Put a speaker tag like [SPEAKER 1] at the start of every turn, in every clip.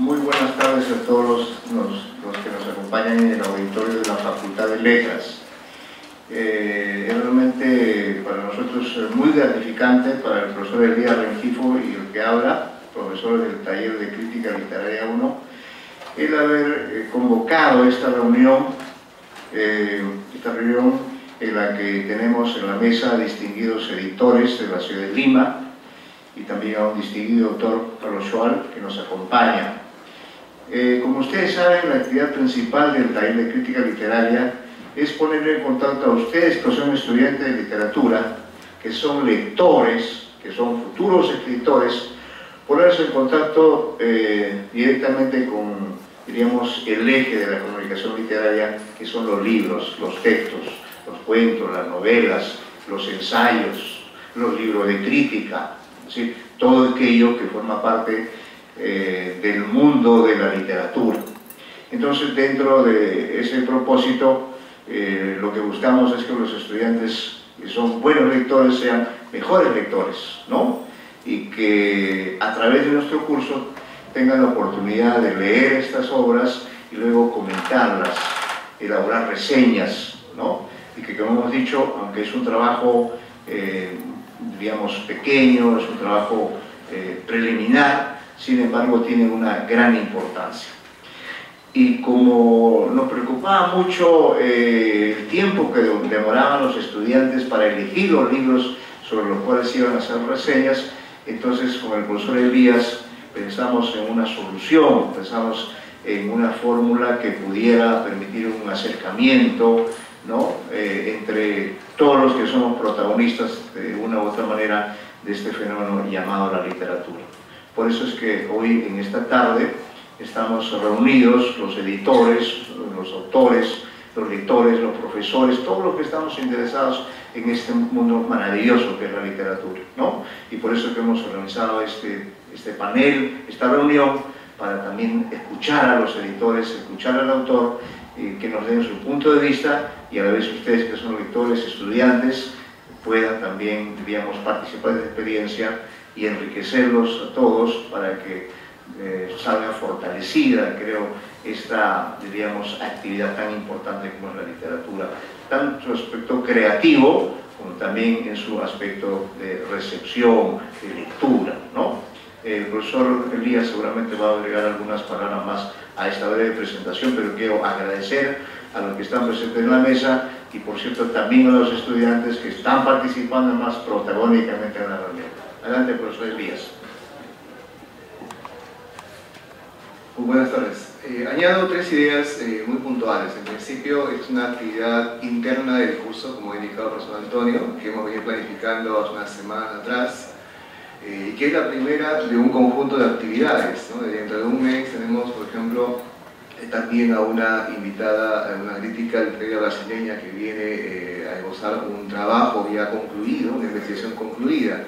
[SPEAKER 1] Muy buenas tardes a todos los que nos acompañan en el auditorio de la Facultad de Letras. Es realmente para nosotros muy gratificante, para el profesor Elías Rengifo y el que habla, profesor del taller de Crítica Literaria 1, el haber convocado esta reunión en la que tenemos en la mesa a distinguidos editores de la ciudad de Lima y también a un distinguido autor, Carlos Schoal, que nos acompaña. Como ustedes saben, la actividad principal del taller de Crítica Literaria es poner en contacto a ustedes que son estudiantes de literatura, que son lectores, que son futuros escritores, ponerse en contacto directamente con, diríamos, el eje de la comunicación literaria, que son los libros, los textos, los cuentos, las novelas, los ensayos, los libros de crítica, ¿sí? Todo aquello que forma parte del mundo de la literatura. Entonces, dentro de ese propósito, lo que buscamos es que los estudiantes que son buenos lectores sean mejores lectores, ¿no? Y que a través de nuestro curso tengan la oportunidad de leer estas obras y luego comentarlas, elaborar reseñas, ¿no? Y que, como hemos dicho, aunque es un trabajo, digamos, pequeño, es un trabajo preliminar, sin embargo tiene una gran importancia. Y como nos preocupaba mucho el tiempo que demoraban los estudiantes para elegir los libros sobre los cuales iban a hacer reseñas, entonces con el profesor Elías pensamos en una solución, pensamos en una fórmula que pudiera permitir un acercamiento, ¿no? Entre todos los que somos protagonistas de una u otra manera de este fenómeno llamado la literatura. Por eso es que hoy, en esta tarde, estamos reunidos los editores, los autores, los lectores, los profesores, todos los que estamos interesados en este mundo maravilloso que es la literatura, ¿no? Y por eso que hemos organizado este panel, esta reunión, para también escuchar a los editores, escuchar al autor, que nos den su punto de vista, y a la vez ustedes que son lectores, estudiantes, puedan también, digamos, participar de la experiencia y enriquecerlos a todos para que salga fortalecida, creo, esta, diríamos, actividad tan importante como es la literatura, tanto en su aspecto creativo como también en su aspecto de recepción, de lectura, ¿no? El profesor Elías seguramente va a agregar algunas palabras más a esta breve presentación, pero quiero agradecer a los que están presentes en la mesa y, por cierto, también a los estudiantes que están participando más protagónicamente en la reunión. Adelante, profesor Elías.
[SPEAKER 2] Muy buenas tardes. Añado tres ideas muy puntuales. En principio, es una actividad interna del curso, como ha indicado el profesor Antonio, que hemos venido planificando hace unas semanas atrás, y que es la primera de un conjunto de actividades, ¿no? Dentro de un mes tenemos, por ejemplo, también a una invitada, a una crítica literaria brasileña que viene a esbozar un trabajo ya concluido, una investigación concluida.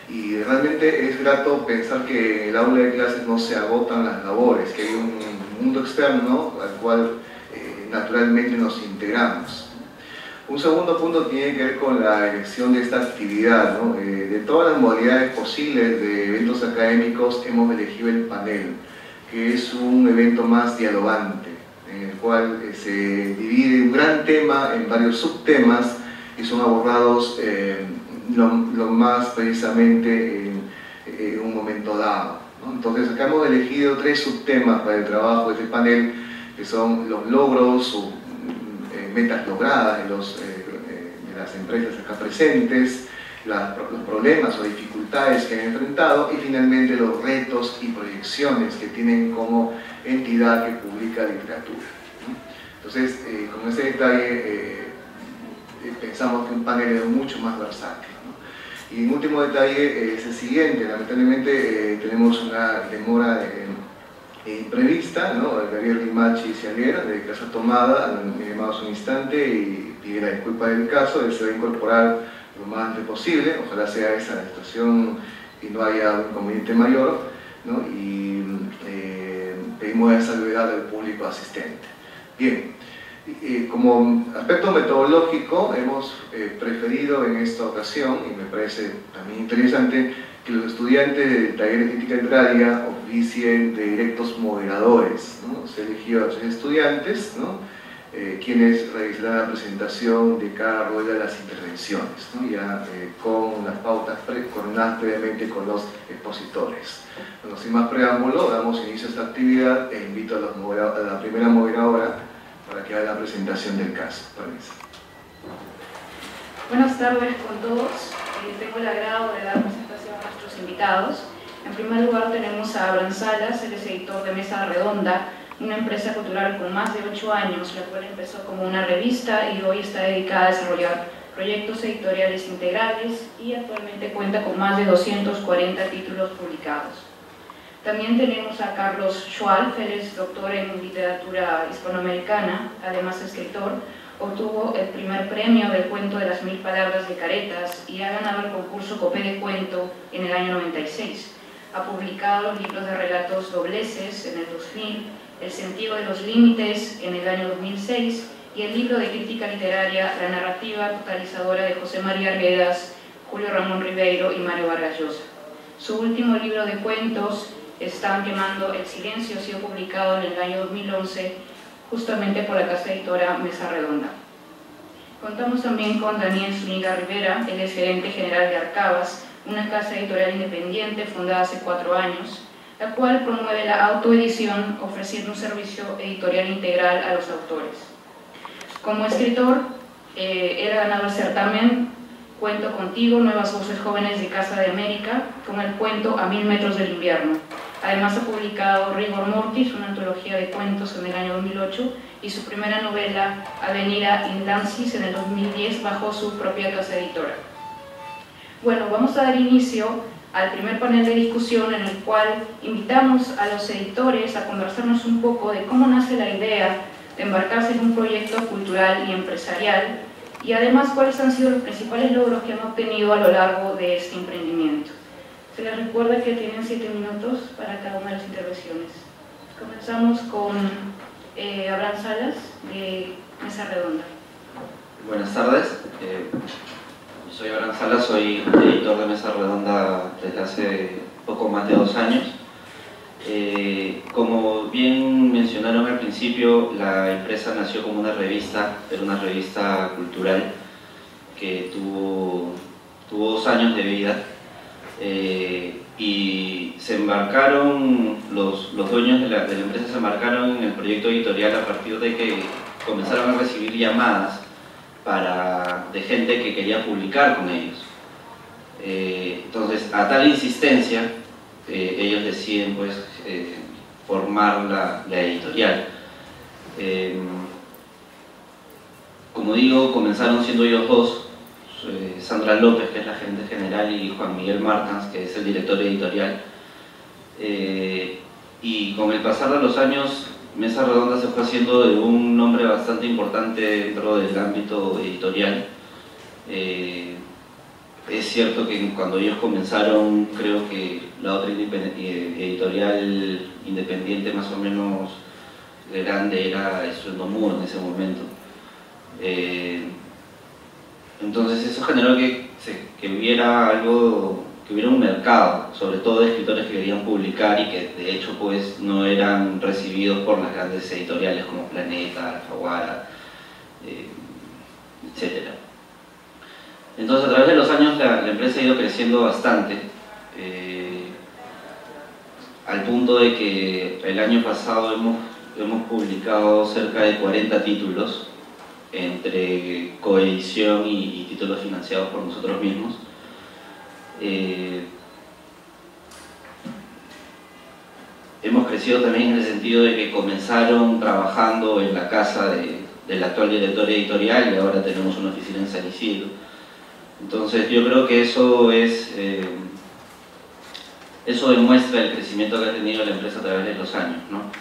[SPEAKER 2] Y realmente es grato pensar que en el aula de clases no se agotan las labores, que hay un mundo externo al cual naturalmente nos integramos. Un segundo punto tiene que ver con la elección de esta actividad, ¿no? De todas las modalidades posibles de eventos académicos hemos elegido el panel, que es un evento más dialogante, en el cual se divide un gran tema en varios subtemas y son abordados lo más precisamente en un momento dado, ¿no? Entonces acá hemos elegido tres subtemas para el trabajo de este panel, que son los logros o metas logradas de las empresas acá presentes, los problemas o dificultades que han enfrentado y finalmente los retos y proyecciones que tienen como entidad que publica literatura, ¿no? Entonces, con ese detalle pensamos que un panel es mucho más versátil, ¿no? Y un último detalle es el siguiente: lamentablemente tenemos una demora imprevista, ¿no? Gabriel Rimachi Ciaguera, de Casa Tomada, me llamamos un instante y pide la disculpa del caso. Él se va a incorporar lo más antes posible, ojalá sea esa la situación y no haya un inconveniente mayor, ¿no? Y pedimos la salvedad del público asistente. Bien. Como aspecto metodológico hemos preferido en esta ocasión, y me parece también interesante, que los estudiantes del taller de crítica literaria, o oficien de directos moderadores, ¿no? Se ha elegido a 3 estudiantes, ¿no? Quienes realizarán la presentación de cada rueda de las intervenciones, ¿no? Ya con las pautas coordinadas previamente con los expositores. Bueno, sin más preámbulo, damos inicio a esta actividad e invito a la primera moderadora para que haga la presentación del caso. Permiso.
[SPEAKER 3] Buenas tardes con todos. Tengo el agrado de dar presentación a nuestros invitados. En primer lugar tenemos a Abraham Salas, él es editor de Mesa Redonda, una empresa cultural con más de 8 años, la cual empezó como una revista y hoy está dedicada a desarrollar proyectos editoriales integrales y actualmente cuenta con más de 240 títulos publicados. También tenemos a Carlos Schwalf, él es doctor en literatura hispanoamericana, además escritor. Obtuvo el primer premio del cuento de las 1000 palabras de Caretas y ha ganado el concurso Copé de Cuento en el año 96. Ha publicado libros de relatos dobleces en el 2000, El sentido de los límites en el año 2006 y el libro de crítica literaria La narrativa totalizadora de José María Arguedas, Julio Ramón Ribeiro y Mario Vargas Llosa. Su último libro de cuentos, Están quemando el silencio, ha sido publicado en el año 2011 justamente por la casa editora Mesa Redonda. Contamos también con Daniel Zúñiga Rivera, él es gerente general de Arcabas, una casa editorial independiente fundada hace 4 años, la cual promueve la autoedición ofreciendo un servicio editorial integral a los autores. Como escritor, él ha ganado el certamen Cuento Contigo, Nuevas Voces Jóvenes de Casa de América, con el cuento A 1000 metros del invierno. Además ha publicado Rigor Mortis, una antología de cuentos en el año 2008, y su primera novela, Avenida Indansis, en el 2010, bajo su propia casa editora. Bueno, vamos a dar inicio al primer panel de discusión en el cual invitamos a los editores a conversarnos un poco de cómo nace la idea de embarcarse en un proyecto cultural y empresarial y además cuáles han sido los principales logros que han obtenido a lo largo de este emprendimiento. Se les recuerda que tienen 7 minutos para cada una de las intervenciones. Comenzamos con Abraham Salas, de Mesa Redonda.
[SPEAKER 4] Buenas tardes, soy Abraham Salas, soy editor de Mesa Redonda desde hace poco más de 2 años. Como bien mencionaron al principio, la empresa nació como una revista, era una revista cultural que tuvo 2 años de vida. Y se embarcaron, los dueños de la empresa se embarcaron en el proyecto editorial a partir de que comenzaron a recibir llamadas de gente que quería publicar con ellos. Entonces, a tal insistencia, ellos deciden pues, formar la editorial. Como digo, comenzaron siendo ellos dos, Sandra López, que es la gerente general, y Juan Miguel Martans, que es el director editorial. Y con el pasar de los años, Mesa Redonda se fue haciendo de un nombre bastante importante dentro del ámbito editorial. Es cierto que cuando ellos comenzaron, creo que la otra editorial independiente más o menos grande era Estruendo Mudo en ese momento. Entonces eso generó que hubiera un mercado, sobre todo de escritores que querían publicar y que de hecho pues no eran recibidos por las grandes editoriales como Planeta, Alfaguara, etc. Entonces a través de los años la empresa ha ido creciendo bastante, al punto de que el año pasado hemos publicado cerca de 40 títulos entre coedición y títulos financiados por nosotros mismos. Hemos crecido también en el sentido de que comenzaron trabajando en la casa del actual director editorial y ahora tenemos una oficina en San Isidro. Entonces yo creo que eso demuestra el crecimiento que ha tenido la empresa a través de los años, ¿no?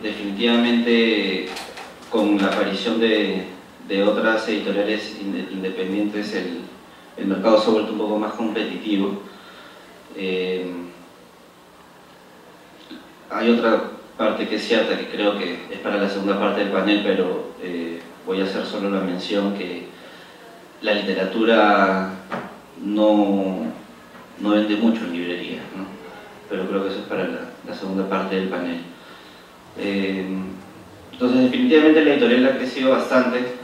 [SPEAKER 4] Definitivamente con la aparición de otras editoriales independientes el mercado se ha vuelto un poco más competitivo. Hay otra parte que es cierta, que creo que es para la segunda parte del panel, pero voy a hacer solo la mención que la literatura no vende mucho en librerías, ¿no? pero creo que eso es para la segunda parte del panel. Entonces, definitivamente la editorial ha crecido bastante.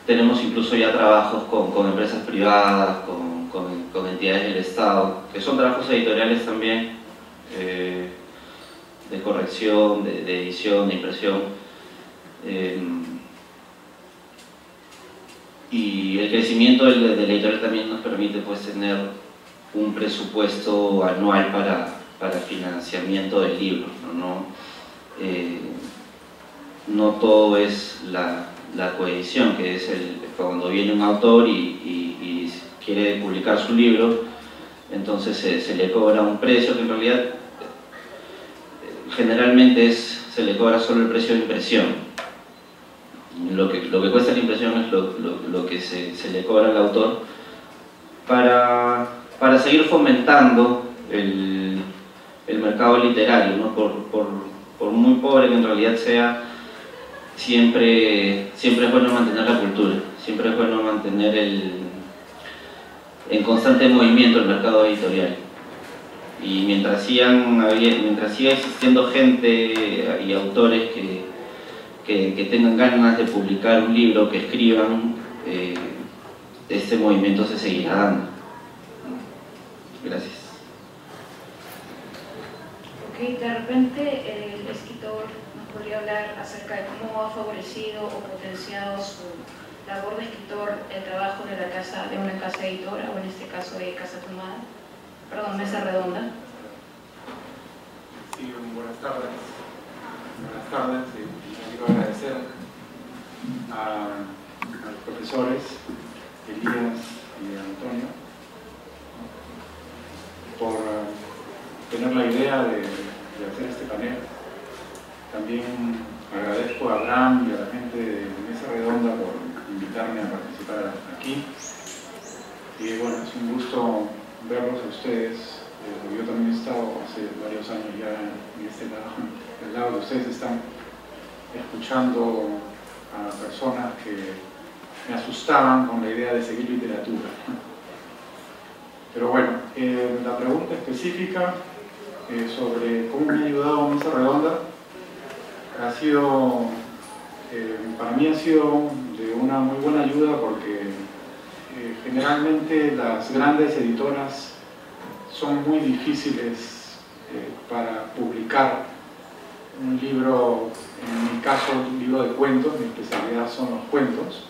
[SPEAKER 4] Tenemos incluso ya trabajos con empresas privadas, con entidades del Estado, que son trabajos editoriales también, de corrección, de edición, de impresión. Y el crecimiento de la editorial también nos permite pues tener un presupuesto anual para financiamiento del libro, no todo es la coedición, que es cuando viene un autor y quiere publicar su libro, entonces se le cobra un precio que en realidad generalmente se le cobra solo el precio de impresión. Lo que cuesta la impresión es lo que se le cobra al autor para seguir fomentando el mercado literario, ¿no? Por muy pobre que en realidad sea, siempre es bueno mantener la cultura, siempre es bueno mantener en constante movimiento el mercado editorial. Y mientras siga existiendo gente y autores que tengan ganas de publicar un libro, que escriban, este movimiento se seguirá dando. Gracias.
[SPEAKER 3] Ok, de repente el escritor nos podría hablar acerca de cómo ha favorecido o potenciado su labor de escritor el trabajo de una casa editora, o en este caso de Casa Tomada, Mesa Redonda.
[SPEAKER 5] Sí, buenas tardes. Buenas tardes. Quiero agradecer a los profesores Elías y Antonio por tener la idea de hacer este panel. También agradezco a Abraham y a la gente de Mesa Redonda por invitarme a participar aquí. Y bueno, es un gusto verlos a ustedes. Yo también he estado hace varios años ya en este lado. Del lado de ustedes están escuchando a personas que me asustaban con la idea de seguir literatura. Pero bueno, la pregunta específica sobre cómo me ha ayudado Mesa Redonda ha sido, para mí ha sido de una muy buena ayuda, porque generalmente las grandes editoras son muy difíciles para publicar un libro. En mi caso, un libro de cuentos, mi especialidad son los cuentos.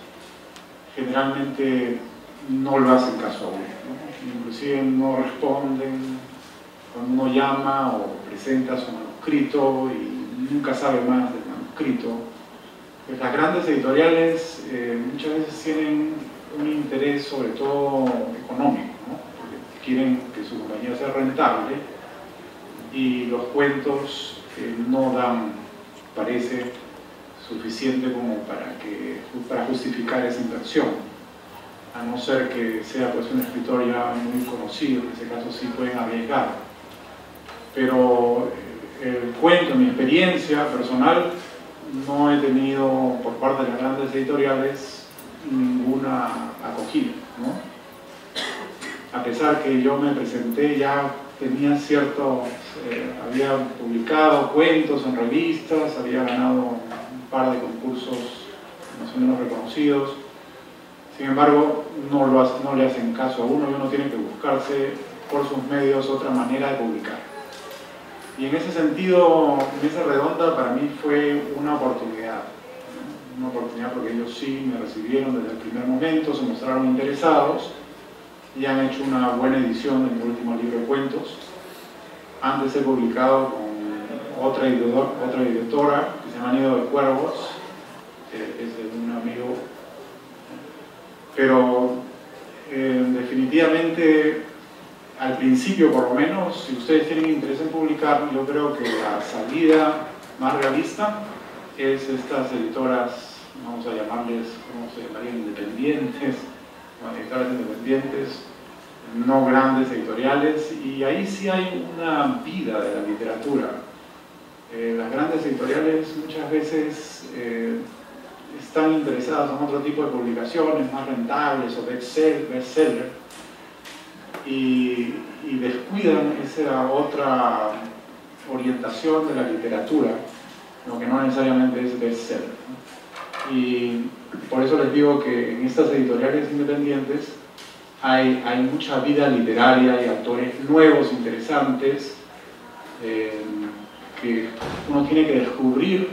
[SPEAKER 5] Generalmente no lo hacen caso a uno, ¿no? Inclusive no responden cuando uno llama o presenta su manuscrito y nunca sabe más del manuscrito. Pues las grandes editoriales muchas veces tienen un interés sobre todo económico, ¿no? Porque quieren que su compañía sea rentable, y los cuentos no dan, parece, suficiente como para justificar esa inversión, a no ser que sea pues un escritor ya muy conocido. En ese caso sí pueden arriesgar, pero el cuento, en mi experiencia personal, no he tenido por parte de las grandes editoriales ninguna acogida, ¿no? A pesar que yo me presenté, ya tenía había publicado cuentos en revistas, había ganado un par de concursos más o menos reconocidos. Sin embargo, no le hacen caso a uno, y uno tiene que buscarse por sus medios otra manera de publicar. Y en ese sentido, Mesa Redonda para mí fue una oportunidad, ¿no? Una oportunidad porque ellos sí me recibieron desde el primer momento, se mostraron interesados y han hecho una buena edición de mi último libro de cuentos. Antes he publicado con otra editora que se llama Nido de Cuervos, que es de un amigo, pero definitivamente al principio, por lo menos, si ustedes tienen interés en publicar, yo creo que la salida más realista es estas editoras, vamos a llamarles, ¿cómo se llamarían? Independientes, editoras independientes, no grandes editoriales, y ahí sí hay una vida de la literatura. Las grandes editoriales muchas veces están interesadas en otro tipo de publicaciones más rentables o bestseller, y descuidan esa otra orientación de la literatura, lo que no necesariamente es bestseller, ¿no? Y por eso les digo que en estas editoriales independientes hay mucha vida literaria, hay autores nuevos, interesantes, que uno tiene que descubrir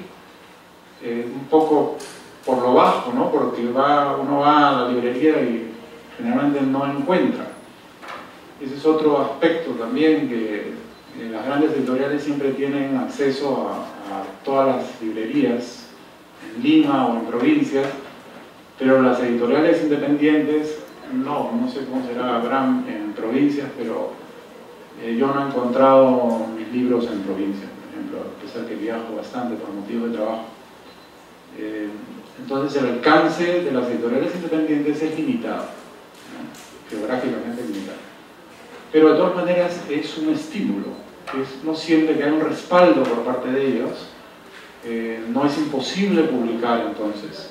[SPEAKER 5] un poco por lo bajo, ¿no? Porque uno va a la librería y generalmente no encuentra. Ese es otro aspecto también, que las grandes editoriales siempre tienen acceso a todas las librerías en Lima o en provincias, pero las editoriales independientes no sé cómo será Abraham en provincias, pero yo no he encontrado mis libros en provincias, por ejemplo, a pesar que viajo bastante por motivos de trabajo. Entonces el alcance de las editoriales independientes es limitado, ¿no? Geográficamente limitado. Pero de todas maneras es un estímulo, no siente que hay un respaldo por parte de ellos, no es imposible publicar entonces.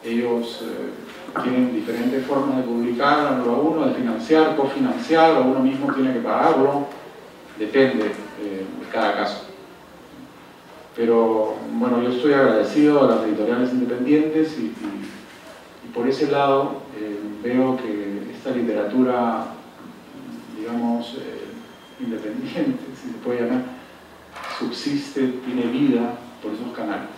[SPEAKER 5] Ellos tienen diferentes formas de publicar, a uno de financiar, cofinanciar, o uno mismo tiene que pagarlo, depende de cada caso. Pero bueno, yo estoy agradecido a las editoriales independientes y por ese lado veo que esta literatura, digamos, independiente, si se puede llamar, subsiste, tiene vida por esos canales.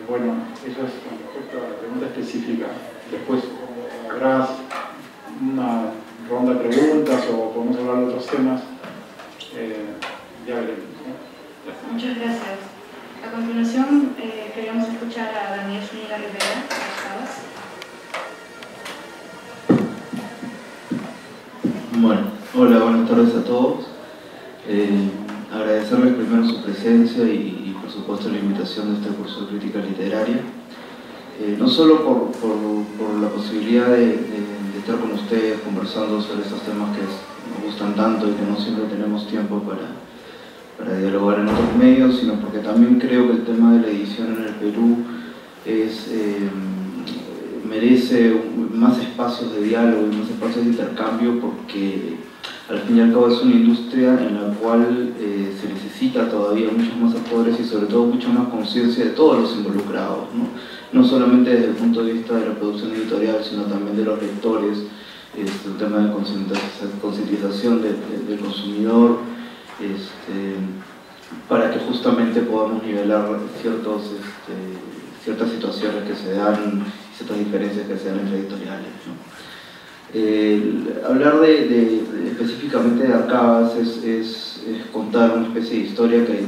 [SPEAKER 5] Bueno, eso es con respecto a la pregunta específica. Después habrá una ronda de preguntas o podemos hablar de otros temas. Ya veremos, ¿no?
[SPEAKER 3] Muchas gracias. A continuación, queríamos escuchar a Daniel Zúñiga Rivera.
[SPEAKER 6] Bueno, hola, buenas tardes a todos. Agradecerles primero su presencia y por supuesto la invitación de este curso de crítica literaria. No solo por la posibilidad de estar con ustedes conversando sobre estos temas que nos gustan tanto y que no siempre tenemos tiempo para dialogar en otros medios, sino porque también creo que el tema de la edición en el Perú merece más espacios de diálogo y más espacios de intercambio, porque al fin y al cabo es una industria en la cual se necesita todavía muchos más actores y sobre todo mucha más conciencia de todos los involucrados, no solamente desde el punto de vista de la producción editorial, sino también de los lectores, el tema de concientización del consumidor, para que justamente podamos nivelar ciertas situaciones que se dan, ciertas diferencias que se dan entre editoriales, ¿no? Hablar específicamente de Arcabas es contar una especie de historia que,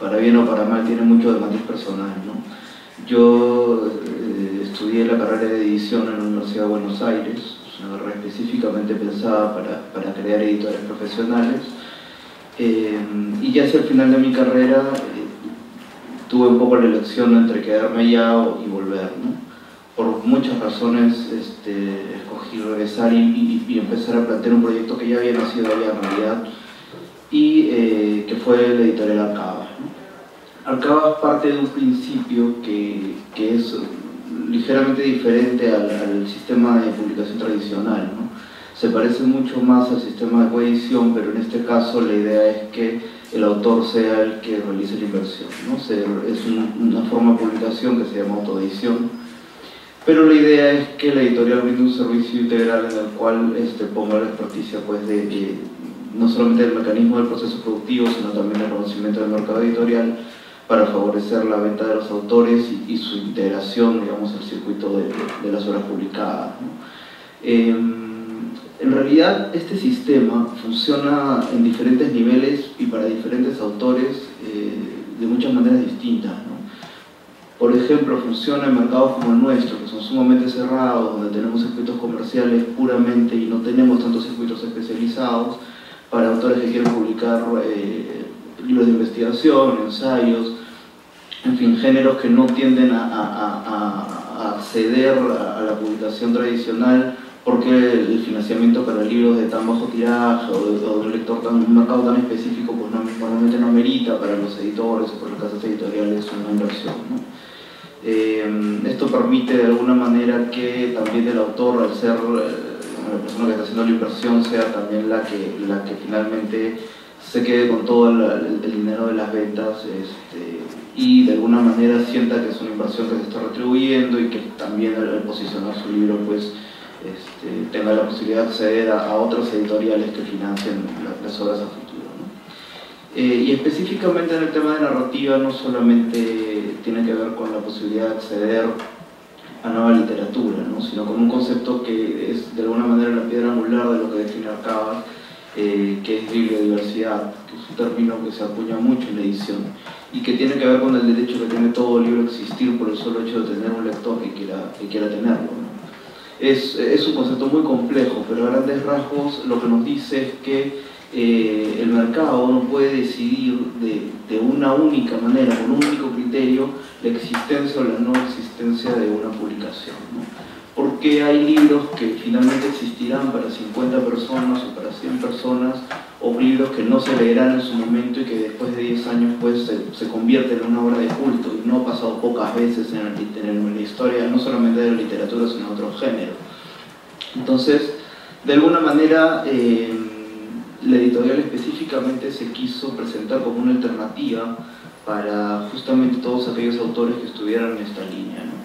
[SPEAKER 6] para bien o para mal, tiene mucho de matiz personal, ¿no? Yo estudié la carrera de edición en la Universidad de Buenos Aires, una carrera específicamente pensada para crear editores profesionales, y ya hacia el final de mi carrera tuve un poco la elección entre quedarme allá y volver, ¿no? Por muchas razones escogí regresar y empezar a plantear un proyecto que ya había nacido allá en realidad, y que fue la editorial Arcabas, ¿no? Arcabas parte de un principio que es ligeramente diferente al sistema de publicación tradicional, ¿no? Se parece mucho más al sistema de coedición, pero en este caso la idea es que el autor sea el que realice la inversión, ¿no? Es una forma de publicación que se llama autoedición, pero la idea es que la editorial brinde un servicio integral en el cual ponga la experticia no solamente del mecanismo del proceso productivo, sino también del conocimiento del mercado editorial, para favorecer la venta de los autores y su integración, digamos, al circuito de las obras publicadas, ¿no? En realidad, este sistema funciona en diferentes niveles y para diferentes autores de muchas maneras distintas, ¿no? Por ejemplo, funciona en mercados como el nuestro, que son sumamente cerrados, donde tenemos circuitos comerciales puramente y no tenemos tantos circuitos especializados para autores que quieren publicar libros de investigación, ensayos, en fin, géneros que no tienden a acceder a la publicación tradicional, porque el financiamiento para libros de tan bajo tiraje o de un mercado tan específico, pues normalmente no merita para los editores o para las casas editoriales una inversión, ¿no? Esto permite de alguna manera que también el autor, al ser la persona que está haciendo la inversión, sea también la que finalmente se quede con todo el dinero de las ventas, y de alguna manera sienta que es una inversión que se está retribuyendo, y que también al posicionar su libro pues tenga la posibilidad de acceder a otros editoriales que financien las obras a futuro, ¿no? Y específicamente en el tema de narrativa, no solamente tiene que ver con la posibilidad de acceder a nueva literatura, ¿no?, sino con un concepto que es de alguna manera la piedra angular de lo que define Arcabas, que es bibliodiversidad, que es un término que se acuña mucho en la edición y que tiene que ver con el derecho que tiene todo libro a existir por el solo hecho de tener un lector que quiera tenerlo, ¿no? Es un concepto muy complejo, pero a grandes rasgos lo que nos dice es que el mercado no puede decidir de una única manera, con un único criterio, la existencia o la no existencia de una publicación, ¿no? Porque hay libros que finalmente existirán para 50 personas o para 100 personas, o libros que no se leerán en su momento y que después de 10 años pues, se convierten en una obra de culto, y no ha pasado pocas veces en la historia, no solamente de la literatura, sino de otros géneros. Entonces, de alguna manera, la editorial específicamente se quiso presentar como una alternativa para justamente todos aquellos autores que estuvieran en esta línea, ¿no?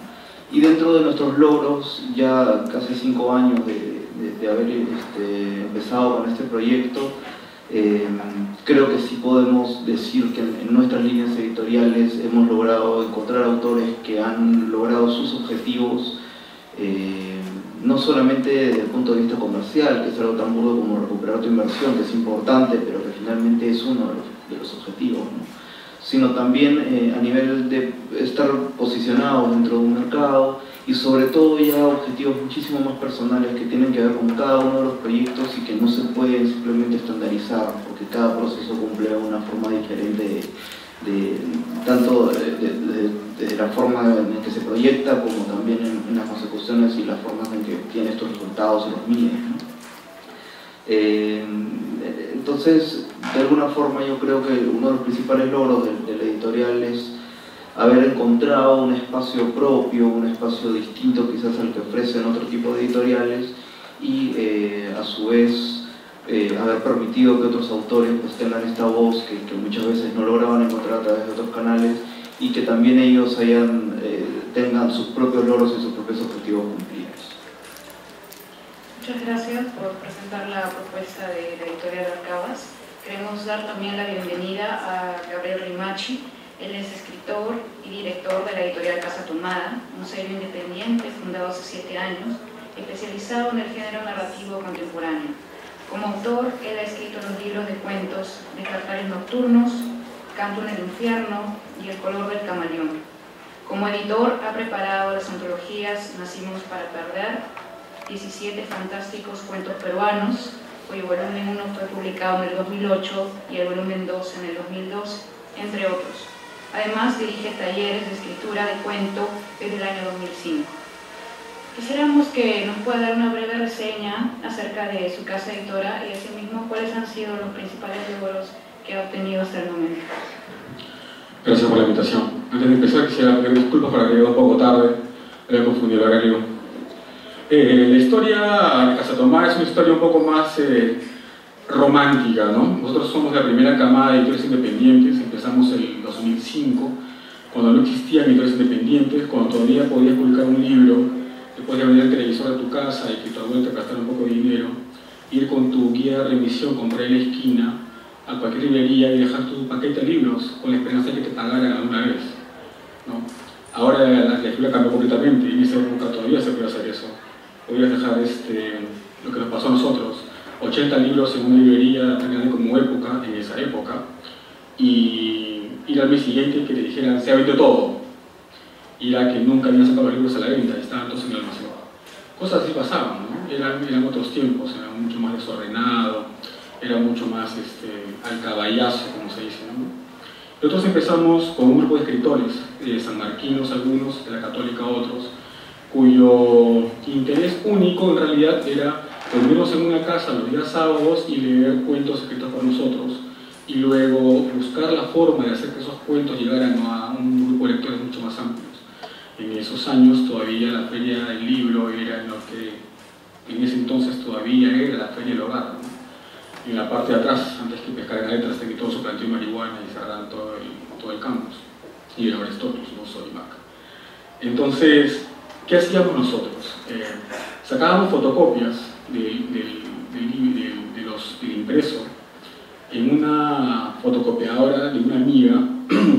[SPEAKER 6] Y dentro de nuestros logros, ya casi 5 años de haber empezado con este proyecto, creo que sí podemos decir que en nuestras líneas editoriales hemos logrado encontrar autores que han logrado sus objetivos, no solamente desde el punto de vista comercial, que es algo tan burdo como recuperar tu inversión, que es importante, pero que finalmente es uno de los objetivos, ¿no?, sino también a nivel de estar posicionados dentro de un mercado, y sobre todo ya objetivos muchísimo más personales que tienen que ver con cada uno de los proyectos y que no se pueden simplemente estandarizar, porque cada proceso cumple una forma diferente tanto de la forma en que se proyecta, como también en las consecuciones y las formas en que tiene estos resultados y los mide, ¿no? Entonces, de alguna forma yo creo que uno de los principales logros de la editorial es haber encontrado un espacio propio, un espacio distinto quizás al que ofrecen otro tipo de editoriales, y a su vez haber permitido que otros autores pues tengan esta voz que muchas veces no lograban encontrar a través de otros canales, y que también ellos tengan sus propios logros y sus propios objetivos cumplidos.
[SPEAKER 3] Muchas gracias por presentar la propuesta de la editorial Arcabas. Queremos dar también la bienvenida a Gabriel Rimachi. Él es escritor y director de la editorial Casa Tomada, un sello independiente fundado hace 7 años, especializado en el género narrativo contemporáneo. Como autor, él ha escrito los libros de cuentos Despertares Nocturnos, Canto en el Infierno y El Color del Camaleón. Como editor, ha preparado las antologías Nacimos para Perder, 17 fantásticos cuentos peruanos, cuyo volumen 1 fue publicado en el 2008 y el volumen 2 en el 2012, entre otros. Además, dirige talleres de escritura de cuento desde el año 2005. Quisiéramos que nos pueda dar una breve reseña acerca de su casa editora y asimismo cuáles han sido los principales logros que ha obtenido hasta el momento.
[SPEAKER 7] Gracias por la invitación. Antes de empezar quisiera pedir disculpas por haber llegado un poco tarde, había confundido el horario. La historia de Casa Tomada es una historia un poco más romántica, ¿no? Nosotros somos la primera camada de editores independientes, empezamos en el 2005, cuando no existían editores independientes, cuando todavía podías publicar un libro, después de venir el televisor a tu casa y que tu abuelo te gastara un poco de dinero, ir con tu guía de remisión, comprar en la esquina, a cualquier librería y dejar tu paquete de libros con la esperanza de que te pagaran alguna vez, ¿no? Ahora la escuela cambió completamente, y en esa época todavía se puede hacer eso. Podías dejar lo que nos pasó a nosotros, 80 libros en una librería tan grande como Época, en esa época, y ir al mes siguiente que te dijeran se ha vendido todo, y era que nunca habían sacado los libros a la venta, estaban todos en el almacén. Cosas así pasaban, ¿no? Eran otros tiempos, era mucho más desordenado, era mucho más al caballazo, como se dice, ¿no? Nosotros empezamos con un grupo de escritores, sanmarquinos algunos, de la Católica otros, cuyo interés único en realidad era reunirnos en una casa los días sábados y leer cuentos escritos por nosotros, y luego buscar la forma de hacer que esos cuentos llegaran a un grupo de lectores mucho más amplios. En esos años todavía la feria del libro era lo que en ese entonces todavía era la feria del hogar, ¿no? En la parte de atrás, antes que Pescar Letras, hasta que todo se planteó marihuana y cerraron todo el campus. Y el Aristóteles, no soy Mac. Entonces, ¿qué hacíamos nosotros? Sacábamos fotocopias del impreso en una fotocopiadora de una amiga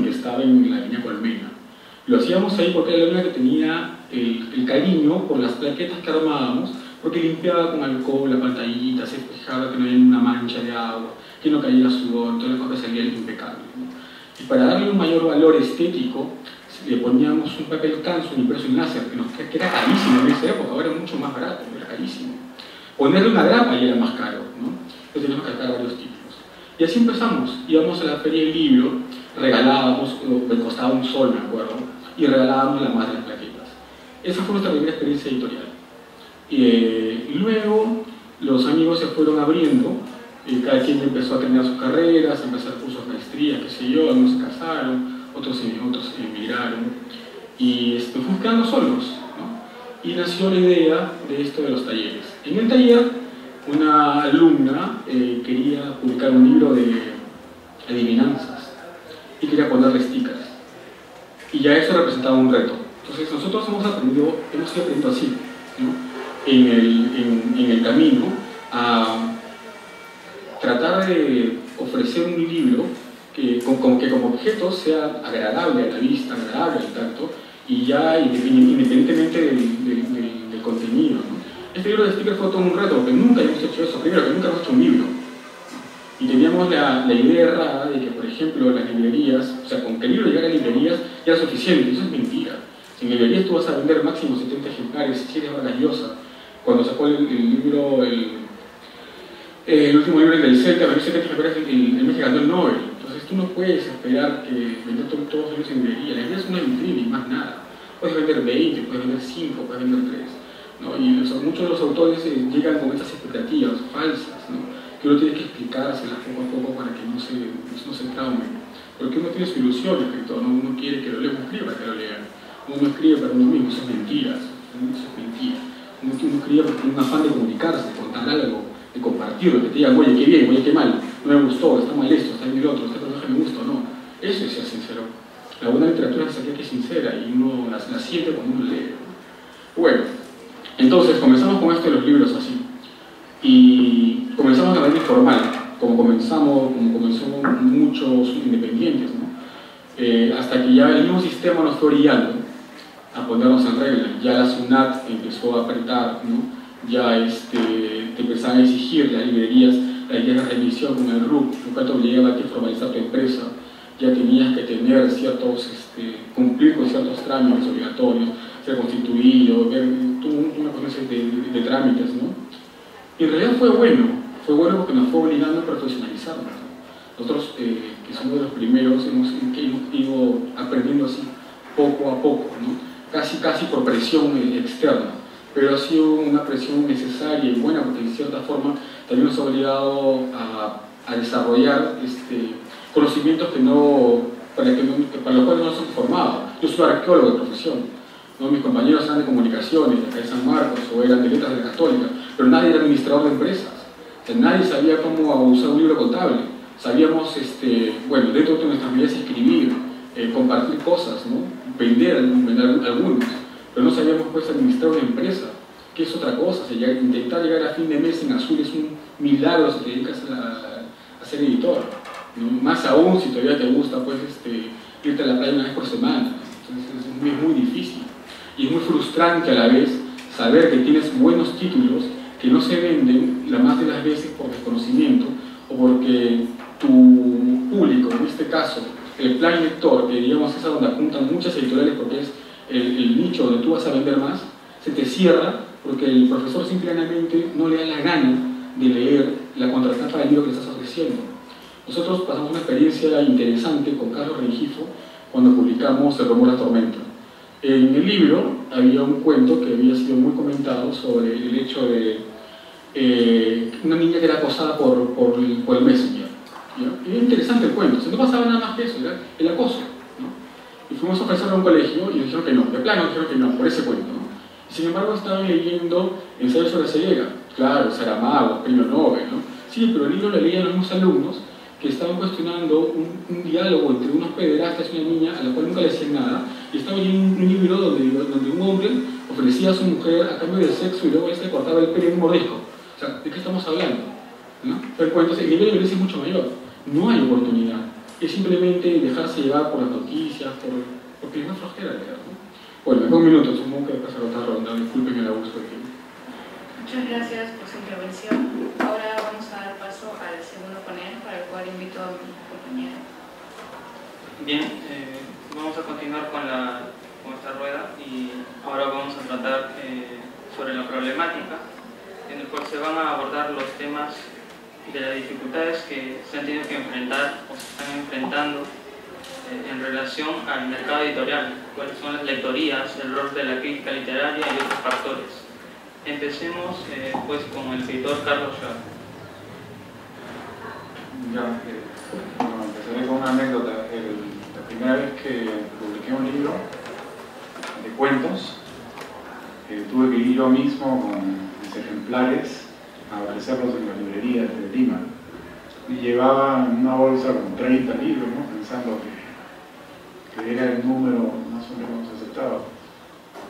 [SPEAKER 7] que estaba en la avenida Colmena. Lo hacíamos ahí porque era la única que tenía el cariño por las plaquetas que armábamos, porque limpiaba con alcohol la pantallita, se fijaba que no había una mancha de agua, que no caía sudor, entonces la copia salía impecable, ¿no? Y para darle un mayor valor estético, le poníamos un papel canso, un impreso en láser, que era carísimo en esa época, ahora es mucho más barato, era carísimo. Ponerle una grapa ya era más caro, ¿no? Entonces teníamos que sacar varios títulos. Y así empezamos, íbamos a la feria del libro, regalábamos, me costaba un sol, me acuerdo, y regalábamos la más de las plaquetas. Esa fue nuestra primera experiencia editorial. Luego los amigos se fueron abriendo, cada quien empezó a terminar sus carreras, a empezar cursos de maestría, qué sé yo, algunos se casaron, otros emigraron, y fuimos quedando solos, ¿no? Y nació la idea de esto de los talleres. En el taller, una alumna quería publicar un libro de adivinanzas y quería ponerle stickers, y ya eso representaba un reto. Entonces nosotros hemos ido aprendiendo así, ¿no? En el camino a tratar de ofrecer un libro que como objeto sea agradable a la vista, agradable al tacto, y ya independientemente del contenido, ¿no? Este libro de stickers fue todo un reto, porque nunca hemos hecho eso. Primero, que nunca hemos hecho un libro. Y teníamos la idea errada de que, por ejemplo, las librerías, o sea, con que el libro llegara a librerías ya era suficiente. Eso es mentira. En librerías tú vas a vender máximo 70 ejemplares, si eres Vargas Llosa. Cuando sacó el libro, el último libro del Celta, me dice que el mes que ganó el Nobel. Entonces tú no puedes esperar que vender todos los libros en librería. La librería es una vitrina y más nada. Puedes vender 20, puedes vender 5, puedes vender 3. ¿No? Y muchos de los autores llegan con estas expectativas falsas, ¿no? Que uno tiene que explicárselas poco a poco para que no se traumen. Porque uno tiene su ilusión, el escritor, ¿no? Uno quiere que lo lea, uno escribe para que lo lean. Uno escribe para uno mismo, eso es mentira. Eso es mentira. Uno escribe porque tiene un afán de comunicarse, de contar algo, de compartirlo, que te digan, oye, qué bien, oye, qué mal, no me gustó, está mal esto, está bien el otro, este personaje me gusta, no. Eso es ser sincero. La buena literatura es aquella que es sincera y uno la siente cuando uno lee. Bueno, entonces comenzamos con esto de los libros así. Y comenzamos de manera informal, como comenzó muchos independientes, ¿no? Hasta que ya el mismo sistema nos fue orillando a ponernos en regla. Ya la SUNAT empezó a apretar, ¿no? Ya te empezaban a exigir las librerías la revisión con el RUC, lo cual te obligaba a que formalizar tu empresa. Ya tenías que tener cumplir con ciertos trámites obligatorios, ser constituido, ver una cosa de trámites, ¿no? Y en realidad fue bueno porque nos fue obligando a profesionalizarnos, ¿no? Nosotros, que somos de los primeros, hemos ido aprendiendo así, poco a poco, ¿no? Casi por presión externa, pero ha sido una presión necesaria y buena porque de cierta forma también nos ha obligado a desarrollar conocimientos para los cuales no nos hemos formado. Yo soy arqueólogo de profesión, ¿no? Mis compañeros eran de comunicaciones, de San Marcos o eran de letras de la Católica, pero nadie era administrador de empresas. O sea, nadie sabía cómo usar un libro contable. Sabíamos, bueno, dentro de nuestras medidas escribir, compartir cosas, ¿no? Vender algunos, pero no sabíamos pues administrar una empresa, que es otra cosa. O sea, intentar llegar a fin de mes en azul es un milagro si te dedicas a ser editor, ¿no? Más aún si todavía te gusta pues, irte a la playa una vez por semana. Entonces es muy difícil y es muy frustrante a la vez saber que tienes buenos títulos que no se venden la más de las veces por desconocimiento o porque tu público, en este caso el plan lector, que digamos es a donde apuntan muchas editoriales porque es el nicho donde tú vas a vender más, se te cierra porque el profesor simplemente no le da la gana de leer la contratapa del libro que le estás ofreciendo. Nosotros pasamos una experiencia interesante con Carlos Rengifo cuando publicamos El rumor de la tormenta. En el libro había un cuento que había sido muy comentado sobre el hecho de una niña que era acosada por el Messenger. ¿Ya? Era interesante el cuento, o sea, no pasaba nada más que eso, era el acoso, ¿no? Y fuimos a ofrecerlo a un colegio y nos dijeron que no, de plano dijeron que no, por ese cuento, ¿no? Sin embargo, estaban leyendo ensayos sobre ceguera. Claro, Saramago, premio Nobel, ¿no? Sí, pero el libro lo leían los mismos alumnos que estaban cuestionando un diálogo entre unos pederastas y una niña a la cual nunca le hacían nada, y estaban leyendo un libro donde un hombre ofrecía a su mujer a cambio del sexo y luego este cortaba el pelo en un mordisco. O sea, ¿de qué estamos hablando? ¿No? Pero entonces, el nivel de violencia es mucho mayor. No hay oportunidad. Es simplemente dejarse llevar por las noticias, porque es más flojera leer, ¿no? Bueno, en 2 minutos, supongo que pasar otra ronda. Disculpen el abuso de tiempo.
[SPEAKER 3] Muchas gracias por su intervención. Ahora vamos a dar paso al segundo panel, para el cual invito a mi compañera.
[SPEAKER 8] Bien, vamos a continuar con esta rueda y ahora vamos a tratar sobre la problemática en el cual se van a abordar los temas de las dificultades que se han tenido que enfrentar o se están enfrentando en relación al mercado editorial, cuáles son las lectorías, el rol de la crítica literaria y otros factores. Empecemos pues con el escritor Carlos Schwab.
[SPEAKER 5] Ya, bueno, empezaré con una anécdota. La primera vez que publiqué un libro de cuentos, tuve que ir yo mismo con mis ejemplares a ofrecerlos en las librerías de Lima. Y llevaba en una bolsa con 30 libros, ¿no? Pensando que era el número más o menos aceptado.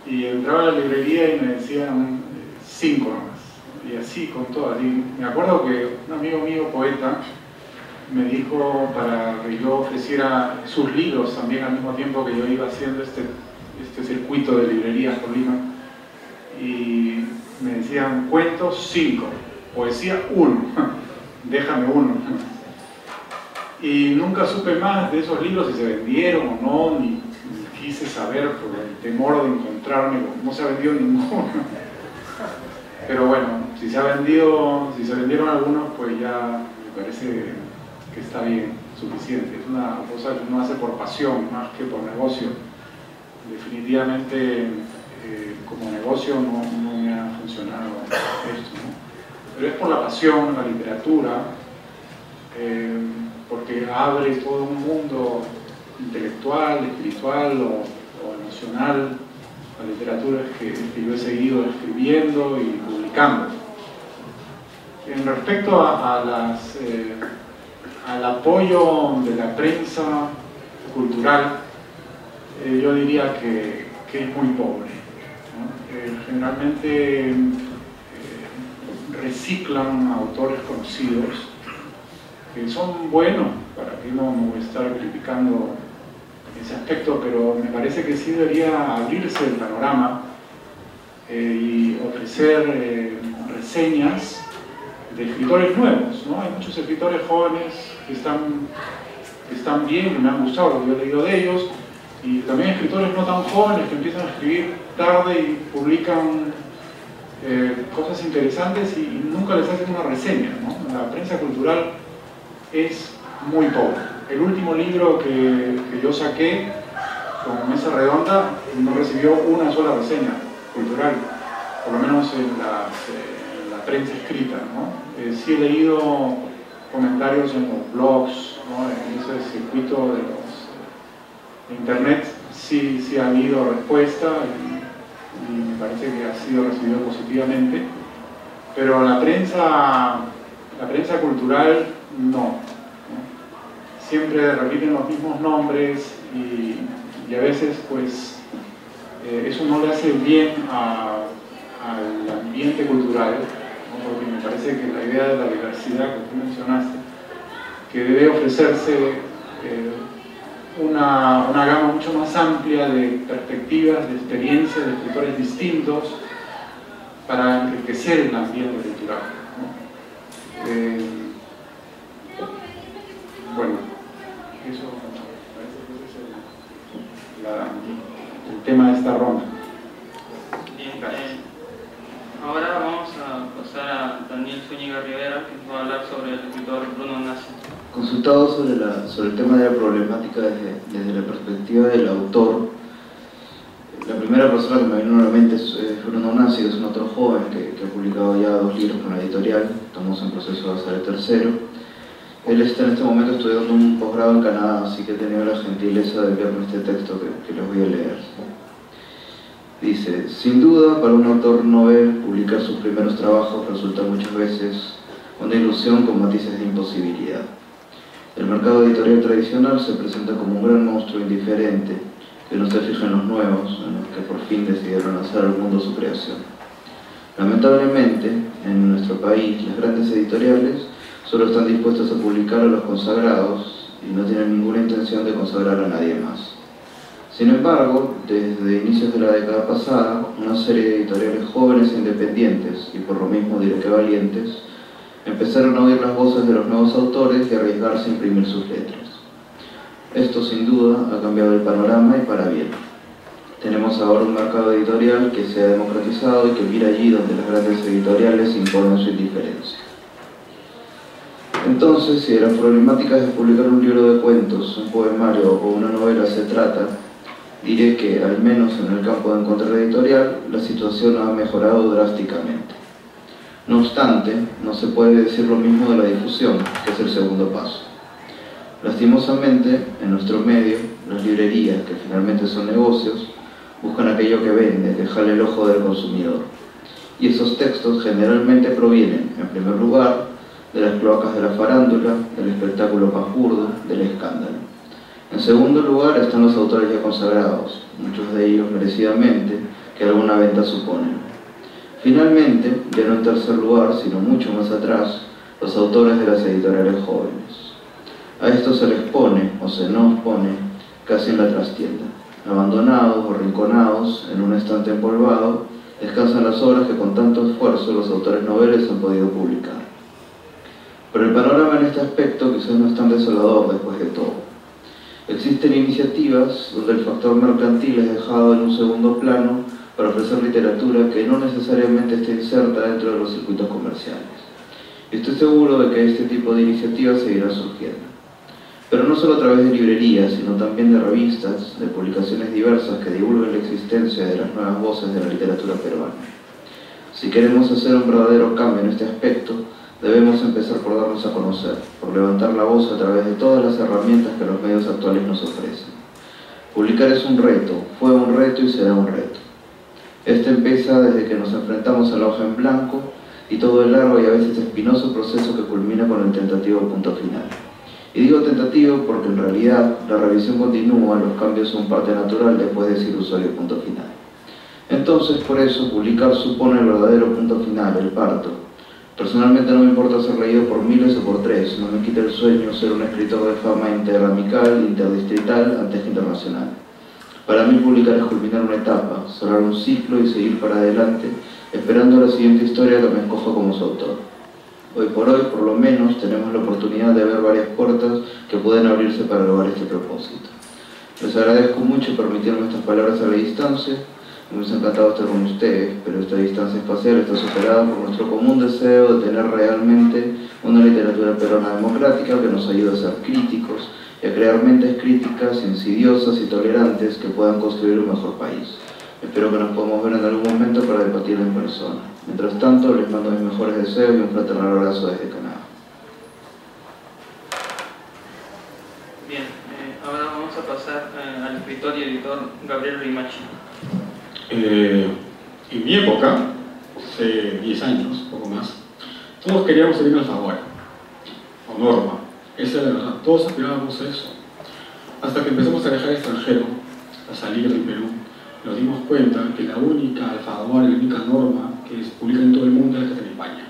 [SPEAKER 5] Y entraba a la librería y me decían 5 nomás, y así con todas. Y me acuerdo que un amigo mío, poeta, me dijo para que yo ofreciera sus libros también al mismo tiempo que yo iba haciendo este circuito de librerías por Lima, y me decían: cuentos 5, poesía 1, déjame 1. Y nunca supe más de esos libros, si se vendieron o no, ni quise saber por el temor de encontrarme, no se ha vendido ninguno. Pero bueno, si se vendieron algunos, pues ya me parece que está bien, suficiente. Es una cosa que uno hace por pasión más que por negocio. Definitivamente como negocio no me ha funcionado esto, ¿no? Pero es por la pasión, la literatura, porque abre todo un mundo intelectual, espiritual o emocional. La literatura es que yo he seguido escribiendo y publicando. En respecto al apoyo de la prensa cultural, yo diría que es muy pobre, ¿no? Generalmente reciclan a autores conocidos que son buenos, para que no voy a estar criticando ese aspecto, pero me parece que sí debería abrirse el panorama y ofrecer reseñas de escritores nuevos, ¿no? Hay muchos escritores jóvenes que están bien, que me han gustado lo que yo he leído de ellos, y también escritores no tan jóvenes que empiezan a escribir tarde y publican cosas interesantes y nunca les hacen una reseña, ¿no? La prensa cultural es muy pobre. El último libro que yo saqué con Mesa Redonda no recibió una sola reseña cultural, por lo menos en la prensa escrita, ¿no? Sí he leído comentarios en los blogs, ¿no? En ese circuito de internet sí ha habido respuesta y me parece que ha sido recibido positivamente, pero la prensa cultural no. Siempre repiten los mismos nombres y a veces pues eso no le hace bien al ambiente cultural, ¿no? Porque me parece que la idea de la diversidad que tú mencionaste, que debe ofrecerse una gama mucho más amplia de perspectivas, de experiencias, de escritores distintos para enriquecer el ambiente cultural, ¿no? Bueno, eso parece que es el tema de esta ronda.
[SPEAKER 8] Bien, ahora vamos a pasar a Daniel Zúñiga Rivera, que nos va a hablar sobre el escritor Bruno Nassi.
[SPEAKER 6] Consultado sobre el tema de la problemática desde la perspectiva del autor, la primera persona que me vino a la mente es Bruno Nassi, que es un autor joven que ha publicado ya 2 libros con la editorial. Estamos en proceso de hacer el tercero. Él está en este momento estudiando un posgrado en Canadá, así que he tenido la gentileza de enviarme este texto que les voy a leer. Dice: sin duda, para un autor novel, publicar sus primeros trabajos resulta muchas veces una ilusión con matices de imposibilidad. El mercado editorial tradicional se presenta como un gran monstruo indiferente que no se fija en los nuevos, en los que por fin decidieron hacer al mundo su creación. Lamentablemente, en nuestro país, las grandes editoriales solo están dispuestas a publicar a los consagrados y no tienen ninguna intención de consagrar a nadie más. Sin embargo, desde inicios de la década pasada, una serie de editoriales jóvenes e independientes, y por lo mismo diré que valientes, empezaron a oír las voces de los nuevos autores y a arriesgarse a imprimir sus letras. Esto, sin duda, ha cambiado el panorama y para bien. Tenemos ahora un mercado editorial que se ha democratizado y que mira allí donde las grandes editoriales imponen su indiferencia. Entonces, si de las problemáticas de publicar un libro de cuentos, un poemario o una novela se trata, diré que, al menos en el campo de encontrar editorial, la situación ha mejorado drásticamente. No obstante, no se puede decir lo mismo de la difusión, que es el segundo paso. Lastimosamente, en nuestro medio, las librerías, que finalmente son negocios, buscan aquello que vende, que jale el ojo del consumidor. Y esos textos generalmente provienen, en primer lugar, de las cloacas de la farándula, del espectáculo pajurdo, del escándalo. En segundo lugar están los autores ya consagrados, muchos de ellos merecidamente, que alguna venta suponen. Finalmente, ya no en tercer lugar, sino mucho más atrás, los autores de las editoriales jóvenes. A estos se les pone, o se nos pone, casi en la trastienda. Abandonados o rinconados, en un estante empolvado, descansan las obras que con tanto esfuerzo los autores noveles han podido publicar. Pero el panorama en este aspecto quizás no es tan desolador después de todo. Existen iniciativas donde el factor mercantil es dejado en un segundo plano para ofrecer literatura que no necesariamente esté inserta dentro de los circuitos comerciales. Y estoy seguro de que este tipo de iniciativas seguirá surgiendo. Pero no solo a través de librerías, sino también de revistas, de publicaciones diversas que divulguen la existencia de las nuevas voces de la literatura peruana. Si queremos hacer un verdadero cambio en este aspecto, debemos empezar por darnos a conocer, por levantar la voz a través de todas las herramientas que los medios actuales nos ofrecen. Publicar es un reto, fue un reto y será un reto. Este empieza desde que nos enfrentamos a la hoja en blanco y todo el largo y a veces espinoso proceso que culmina con el tentativo punto final. Y digo tentativo porque en realidad la revisión continúa, los cambios son parte natural después de decir usuario punto final. Entonces, por eso, publicar supone el verdadero punto final, el parto. Personalmente no me importa ser leído por miles o por tres, no me quita el sueño ser un escritor de fama interamical, interdistrital, antes que internacional. Para mí publicar es culminar una etapa, cerrar un ciclo y seguir para adelante, esperando la siguiente historia que me escoja como su autor. Hoy por hoy, por lo menos, tenemos la oportunidad de ver varias puertas que pueden abrirse para lograr este propósito. Les agradezco mucho permitirme estas palabras a la distancia. Me hubiese encantado estar con ustedes, pero esta distancia espacial está superada por nuestro común deseo de tener realmente una literatura peruana democrática que nos ayude a ser críticos y a crear mentes críticas, insidiosas y tolerantes que puedan construir un mejor país. Espero que nos podamos ver en algún momento para debatir en persona. Mientras tanto, les mando mis mejores deseos y un fraternal abrazo desde Canadá.
[SPEAKER 8] Bien, ahora vamos a pasar al escritor y editor Gabriel Rimachi.
[SPEAKER 7] En mi época, hace 10 años, poco más, todos queríamos salir a Alfaguara, o Norma, esa es la verdad, todos aspirábamos a eso. Hasta que empezamos a viajar al extranjero, a salir del Perú, nos dimos cuenta que la única Alfaguara y la única Norma que se publica en todo el mundo es la que está en España.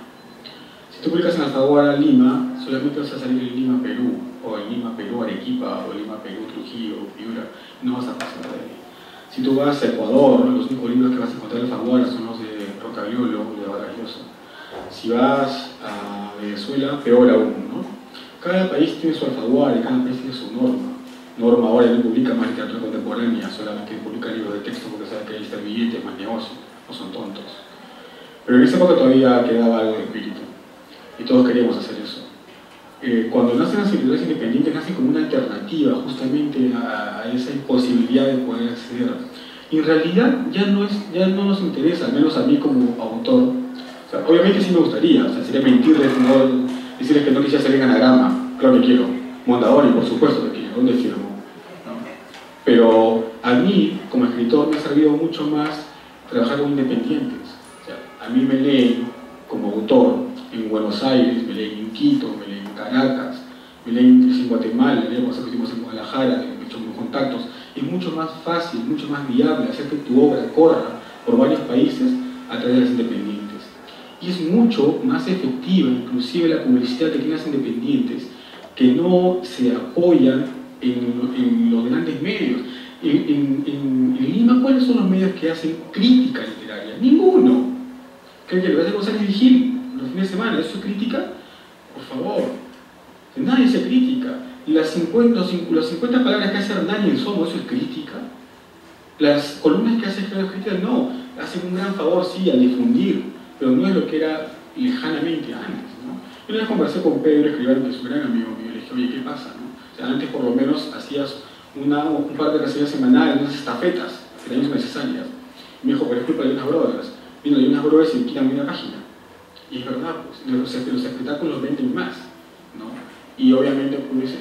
[SPEAKER 7] Si tú publicas en Alfaguara Lima, solamente vas a salir en Lima, Perú, o en Lima, Perú, Arequipa, o en Lima, Perú, Trujillo, Piura, no vas a pasar de ahí. Si tú vas a Ecuador, los únicos libros que vas a encontrar en Alfaguara son los de Rocagliolo o de Vargas Llosa. Si vas a Venezuela, peor aún, ¿no? Cada país tiene su Alfaguara y cada país tiene su norma. Norma ahora no publica más literatura contemporánea, solamente publica libros de texto porque sabe que ahí está el billete, más negocio, no son tontos. Pero en esa época todavía quedaba algo de espíritu y todos queríamos hacer eso. Cuando nacen las editoriales independientes, nacen como una alternativa justamente a esa imposibilidad de poder acceder. Y en realidad ya no nos interesa, al menos a mí como autor. O sea, obviamente sí me gustaría, o sea, sería mentirles, no, decirles que no quisiera salir en Anagrama, Claro que quiero. Mondadori, por supuesto que quiero. ¿Dónde firmo? ¿No? Pero a mí, como escritor, me ha servido mucho más trabajar con independientes. O sea, a mí me leen como autor en Buenos Aires, me leen en Quito, me leen en Caracas, me leen en Guatemala, me leen en Guadalajara, me he hecho unos contactos. Es mucho más fácil, mucho más viable hacer que tu obra corra por varios países a través de las independientes. Y es mucho más efectiva, inclusive la publicidad que tienen las independientes, que no se apoyan en los grandes medios. En Lima, ¿cuáles son los medios que hacen crítica literaria? Ninguno. ¿Creen que lo hace González Vigil los fines de semana? ¿Eso es crítica? Por favor. Nadie se critica. Las 50 palabras que hace Hernán en Somo, ¿eso es crítica? Las columnas que hace Gerardo Crítica, no. Hacen un gran favor, sí, al difundir, pero no es lo que era lejanamente antes, ¿no? Yo una vez conversé con Pedro Escribano, que es un gran amigo mío, y le dije, oye, ¿qué pasa, no? O sea, antes por lo menos hacías un par de reseñas semanales, unas estafetas, que eran necesarias. Y me dijo, por ejemplo, de Jonas Brothers. Vino de Jonas Brothers y quitan una página. Y es verdad, pues, los espectáculos venden más, ¿no? Y obviamente, pues,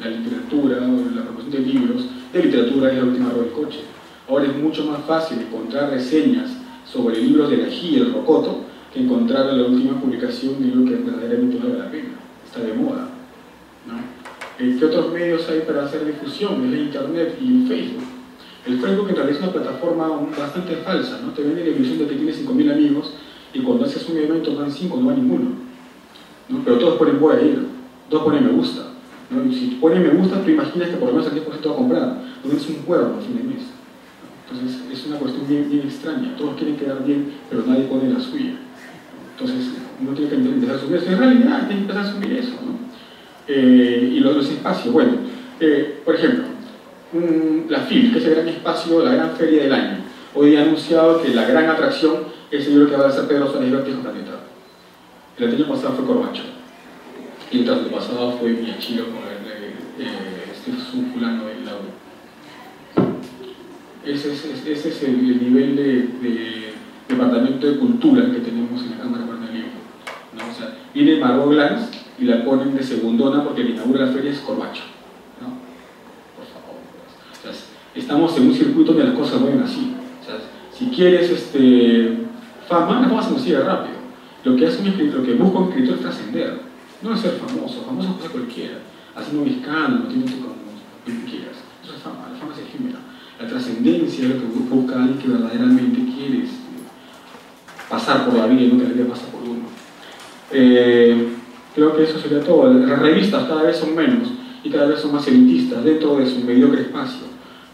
[SPEAKER 7] la literatura, la promoción de libros, de literatura es la última rueda del coche. Ahora es mucho más fácil encontrar reseñas sobre libros de la G y el Rocoto que encontrar la última publicación de un libro que verdaderamente vale la pena. Está de moda, ¿no? ¿Qué otros medios hay para hacer difusión? Es la internet y el Facebook. El Facebook en realidad es una plataforma bastante falsa, ¿no? Te vende la ilusión de que tienes 5.000 amigos y cuando haces un evento van 5, no va ninguno, ¿no? Pero todos ponen voy a ir, todos ponen me gusta, ¿no? Y si ponen me gusta, tú imaginas que por lo menos el 10% va a comprar, no es un cuervo al fin de mes. Entonces es una cuestión bien extraña, todos quieren quedar bien, pero nadie pone la suya. Entonces uno tiene que empezar a subir eso, en realidad tiene que empezar a subir eso, ¿no? Y los espacios, bueno, por ejemplo, la FIL, que es el gran espacio, la gran feria del año, hoy ha anunciado que la gran atracción es el libro que va a hacer Pedro Suárez Vértigo Planeta. El año pasado fue Corbacho, y el año pasado fue Miyachiro con un fulano del lado. Ese es el nivel de departamento de cultura que tenemos en la Cámara de Libro, ¿no? O sea, viene Margot Glantz y la ponen de segundona porque el inaugura la feria es Corbacho, ¿no? Por favor. O sea, estamos en un circuito donde las cosas mueven así. O sea, si quieres fama, la fama se consigue rápido. Lo que busca un escritor es trascender, no es ser famoso. Famoso es cosa cualquiera, haciendo un escándalo, teniendo como lo que quieras. Eso es fama, la fama es efímera. La trascendencia es lo que busca alguien que verdaderamente quiere pasar por la vida y no que la vida pasa por uno. Creo que eso sería todo. Las revistas cada vez son menos y cada vez son más elitistas dentro de su mediocre espacio,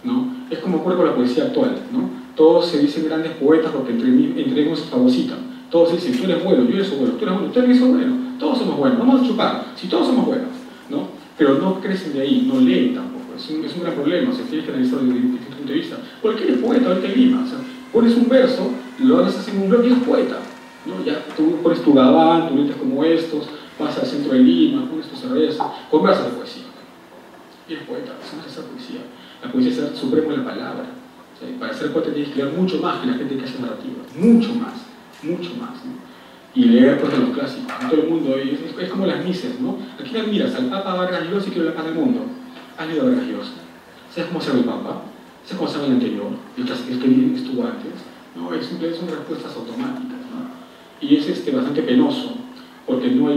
[SPEAKER 7] ¿no? Es como ocurre con la poesía actual, ¿no? Todos se dicen grandes poetas porque entre ellos se fagocitan. Todos dicen, tú eres bueno, yo eres bueno, tú eres bueno, tú eres bueno, todos somos buenos, vamos a chupar, si todos somos buenos, ¿no? Pero no crecen de ahí, no leen tampoco. Es un gran problema, se tiene que analizar desde distintos puntos de vista. ¿Por qué eres poeta? Ahorita en Lima, o sea, pones un verso, lo haces en un blog y eres poeta, ¿no? Ya tú pones tu gabán, tu lentes como estos, vas al centro de Lima, pones tu cerveza, conversas de poesía. Y eres poeta, eso no es hacer poesía. La poesía es ser supremo en la palabra. O sea, para ser poeta tienes que leer mucho más que la gente que hace narrativa, mucho más, ¿no? Y leer pues de los clásicos. En todo el mundo es como las mises, ¿no? ¿A quién admiras? Al Papa Vargas Llosa y quiero la paz del mundo. ¿Has leído a Vargas Llosa? ¿Sabes cómo se llama el Papa? ¿Sabes cómo se llama el anterior? El que estuvo antes, ¿no? Son respuestas automáticas, ¿no? Y es bastante penoso, porque no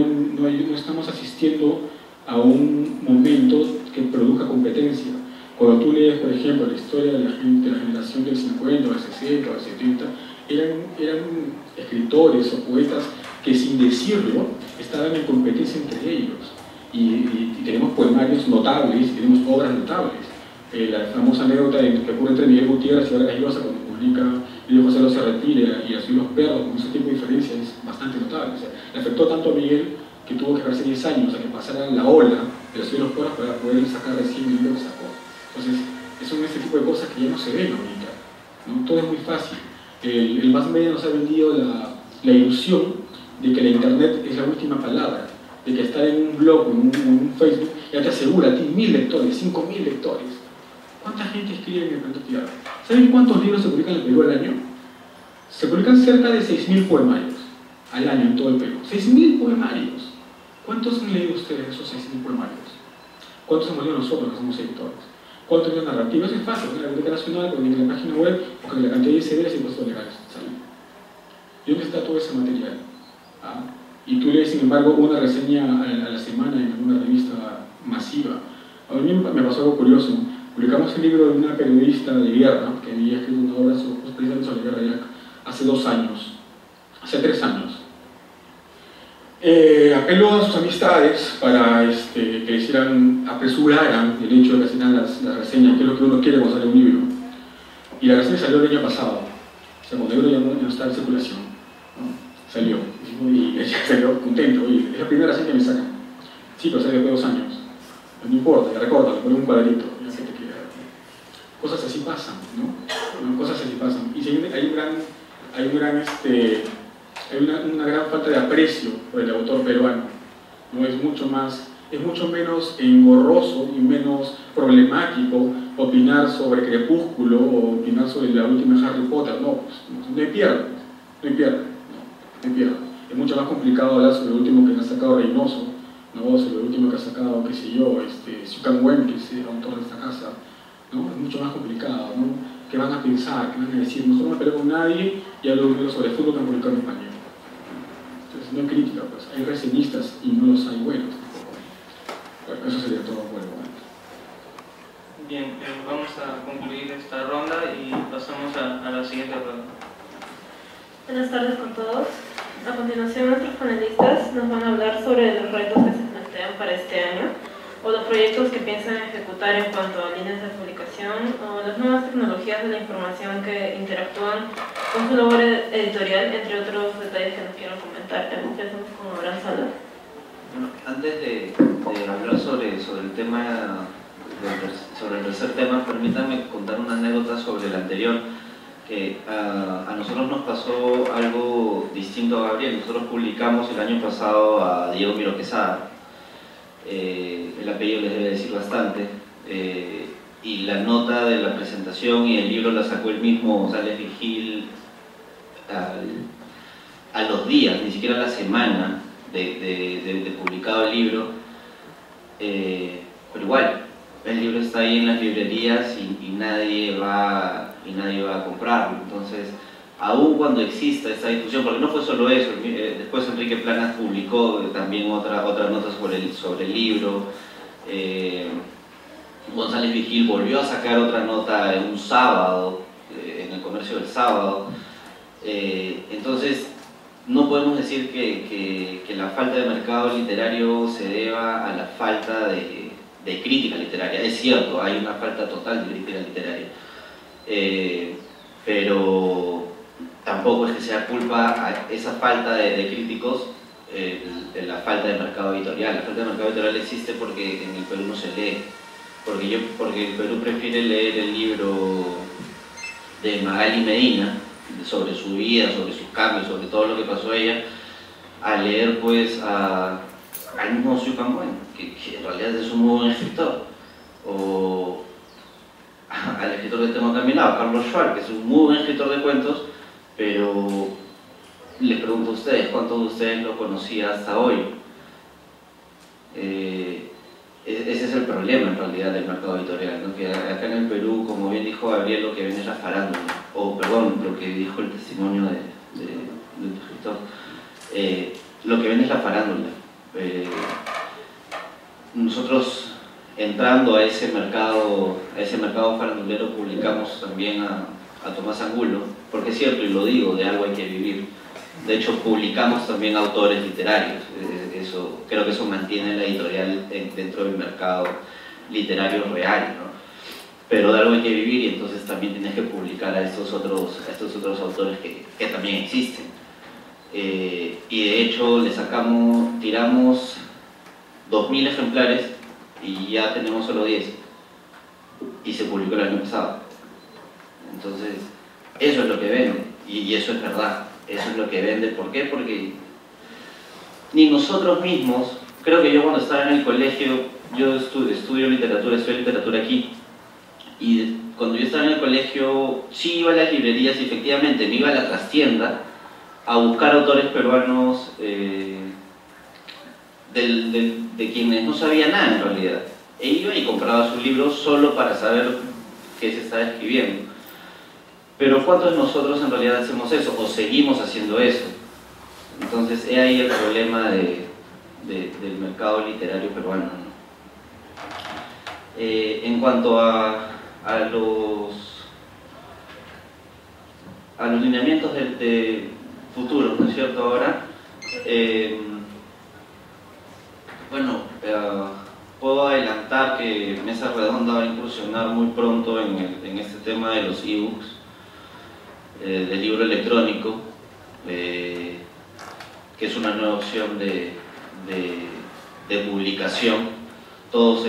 [SPEAKER 7] estamos asistiendo a un momento que produzca competencia. Cuando tú lees, por ejemplo, la historia de la generación del 50, del 60, del 70, eran escritores o poetas que sin decirlo estaban en competencia entre ellos. Y tenemos poemarios notables y tenemos obras notables. La famosa anécdota que ocurre entre Miguel Gutiérrez y Vargas Llosa cuando publica el libro José se retira y así los perros, con ese tipo de diferencia es bastante notable. O sea, le afectó tanto a Miguel que tuvo que quedarse 10 años a que pasara la ola de los perros para poder sacar recién el libro que sacó. Entonces, son este tipo de cosas que ya no se ven ahorita, ¿no? Todo es muy fácil. El mass media nos ha vendido la ilusión de que la internet es la última palabra, de que estar en un blog o en un Facebook ya te asegura a ti 1.000 lectores, 5.000 lectores. ¿Cuánta gente escribe en el Planeta Tierra? ¿Saben cuántos libros se publican en el Perú al año? Se publican cerca de 6.000 poemarios al año en todo el Perú. 6.000 poemarios. ¿Cuántos han leído ustedes esos 600 poemarios? ¿Cuántos hemos leído nosotros que somos editores? ¿Cuántos leído narrativas? Es fácil, en la Biblioteca Nacional, porque en la página web, porque la cantidad de ISBs y impuestos legales salen. ¿Y dónde está todo ese material? ¿Ah? Y tú lees, sin embargo, una reseña a la semana en alguna revista masiva. A mí me pasó algo curioso. Publicamos el libro de una periodista de guerra que había escrito una obra precisamente sobre la guerra de Irak hace 2 años, hace 3 años. Apeló a sus amistades para que le hicieran, apresuraran el hecho de que hicieran las reseñas, que es lo que uno quiere cuando sale un libro. Y la reseña salió el año pasado, o sea, cuando el libro ya no está en circulación, ¿no? Salió, y ella salió contento, y es la primera reseña que me sacan. Sí, pero salió después de 2 años. No importa, ya recorta, le pone un cuadrito, ya se te queda. Cosas así pasan, ¿no? Cosas así pasan. Y si hay una gran falta de aprecio por el autor peruano, ¿no? Es mucho menos engorroso y menos problemático opinar sobre Crepúsculo o opinar sobre la última Harry Potter. No, pues, no hay pierde. Es mucho más complicado hablar sobre el último que ha sacado Reynoso, ¿no? Sobre el último que ha sacado, qué sé yo, Siucan Wen, que es el autor de esta casa, ¿no? Es mucho más complicado, ¿no? ¿Qué van a pensar? ¿Qué van a decir? Mejor no me peleo con nadie y hablo sobre fútbol que han publicado en español. Entonces, no hay crítica, pues. Hay reseñistas y no los hay buenos tampoco. Bueno, eso sería todo por el momento.
[SPEAKER 8] Bien, vamos a concluir esta ronda y pasamos a la siguiente ronda.
[SPEAKER 9] Buenas tardes con todos. A continuación, nuestros panelistas nos van a hablar sobre los retos que se plantean para este año o los proyectos que piensan ejecutar en cuanto a líneas de publicación o las nuevas tecnologías de la información que interactúan con su labor editorial, entre otros detalles que nos quieran comentar. Empezamos con Abraham Salas.
[SPEAKER 4] Bueno, antes de hablar sobre el tema, sobre el tercer tema, permítanme contar una anécdota sobre el anterior. Que a nosotros nos pasó algo distinto a Gabriel. Nosotros publicamos el año pasado a Diego Miro Quesada, el apellido les debe decir bastante, y la nota de la presentación y el libro la sacó el mismo González Vigil a los días, ni siquiera a la semana de publicado el libro, pero igual, el libro está ahí en las librerías y nadie va a comprarlo. Entonces, aún cuando exista esta discusión, porque no fue solo eso, después Enrique Planas publicó también otra nota sobre el libro, González Vigil volvió a sacar otra nota en un sábado, en el Comercio del Sábado. Entonces, no podemos decir que la falta de mercado literario se deba a la falta de crítica literaria. Es cierto, hay una falta total de crítica literaria, pero tampoco es que sea culpa a esa falta de críticos de la falta de mercado editorial. La falta de mercado editorial existe porque en el Perú no se lee, porque el Perú prefiere leer el libro de Magali Medina sobre su vida, sobre sus cambios, sobre todo lo que pasó a ella, a leer pues al mismo Siucan Wen, que en realidad es un muy buen escritor, o al escritor que tengo terminado, Carlos Schwal, que es un muy buen escritor de cuentos, pero les pregunto a ustedes, ¿cuántos de ustedes lo conocían hasta hoy? Ese es el problema en realidad del mercado editorial, ¿no? Que acá en el Perú, como bien dijo Gabriel, lo que ven es la farándula, o perdón, lo que dijo el testimonio del escritor, lo que ven es la farándula. Nosotros, entrando a ese mercado farandulero, publicamos también a Tomás Angulo, porque es cierto, y lo digo, de algo hay que vivir. De hecho, publicamos también autores literarios. Creo que eso mantiene la editorial dentro del mercado literario real, ¿no? Pero de algo hay que vivir, y entonces también tienes que publicar a estos otros autores que también existen. Y de hecho tiramos 2000 ejemplares y ya tenemos solo 10, y se publicó el año pasado. Entonces, eso es lo que vende, y eso es verdad, eso es lo que vende. ¿Por qué? Porque ni nosotros mismos, creo que yo cuando estaba en el colegio, yo estudio literatura aquí, y cuando yo estaba en el colegio sí iba a las librerías y efectivamente me iba a la trastienda a buscar autores peruanos de quienes no sabía nada en realidad. E iba y compraba sus libros solo para saber qué se estaba escribiendo. Pero ¿cuántos de nosotros en realidad hacemos eso? ¿O seguimos haciendo eso? Entonces, he ahí el problema del mercado literario peruano, ¿no? En cuanto a los lineamientos de futuro, ¿no es cierto? Ahora, puedo adelantar que Mesa Redonda va a incursionar muy pronto en este tema de los ebooks, del libro electrónico, que es una nueva opción de publicación. Todos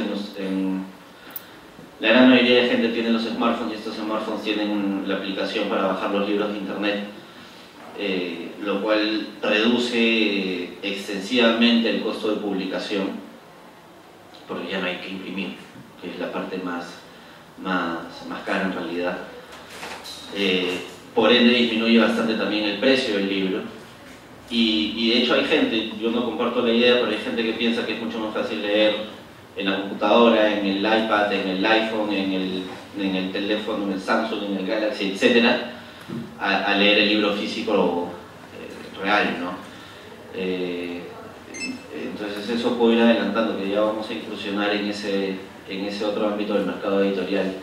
[SPEAKER 4] la gran mayoría de gente tiene los smartphones, y estos smartphones tienen la aplicación para bajar los libros de internet, lo cual reduce extensivamente el costo de publicación, porque ya no hay que imprimir, que es la parte más cara en realidad. Por ende disminuye bastante también el precio del libro, y de hecho hay gente, yo no comparto la idea, pero hay gente que piensa que es mucho más fácil leer en la computadora, en el iPad, en el iPhone, en el teléfono, en el Samsung, en el Galaxy, etc., a leer el libro físico real, ¿no? Entonces eso puedo ir adelantando, que ya vamos a incursionar en ese otro ámbito del mercado editorial.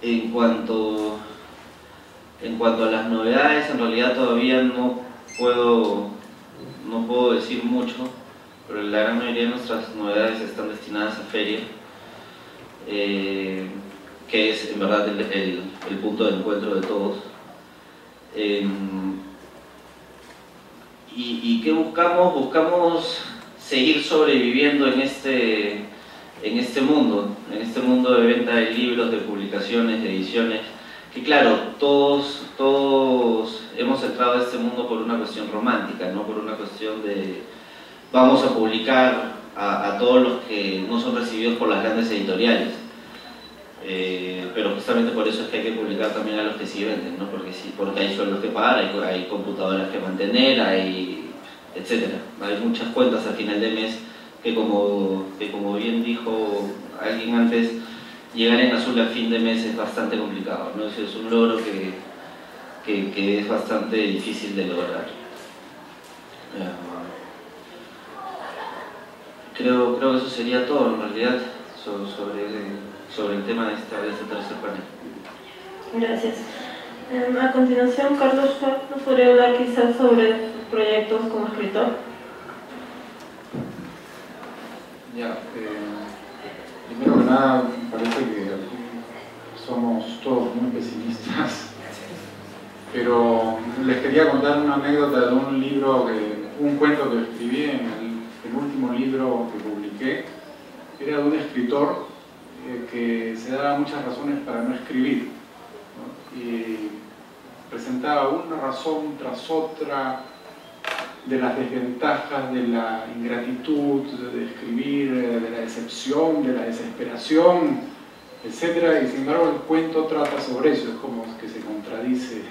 [SPEAKER 4] En cuanto a las novedades, en realidad todavía no puedo decir mucho, pero la gran mayoría de nuestras novedades están destinadas a feria, que es en verdad el punto de encuentro de todos. ¿Y qué buscamos? Buscamos seguir sobreviviendo en este mundo de venta de libros, de publicaciones, de ediciones, que claro, todos hemos entrado a este mundo por una cuestión romántica, no por una cuestión de vamos a publicar a todos los que no son recibidos por las grandes editoriales, pero justamente por eso es que hay que publicar también a los que sí venden, ¿no? Porque hay sueldos que pagar, hay computadoras que mantener, etc. Hay muchas cuentas al final de mes que como bien dijo alguien antes, llegar en azul a fin de mes es bastante complicado, ¿no? Es un logro que es bastante difícil de lograr. Creo que eso sería todo en realidad sobre el tema de este tercer panel.
[SPEAKER 9] Gracias. A continuación, Carlos Schwab nos podría hablar quizás sobre sus proyectos como escritor.
[SPEAKER 5] Primero que nada, me parece que somos todos muy pesimistas, pero les quería contar una anécdota de un cuento que escribí en el último libro que publiqué. Era de un escritor que se daba muchas razones para no escribir, ¿no? Y presentaba una razón tras otra de las desventajas, de la ingratitud, de escribir, de la decepción, de la desesperación, etc. Y sin embargo el cuento trata sobre eso, es como que se contradice.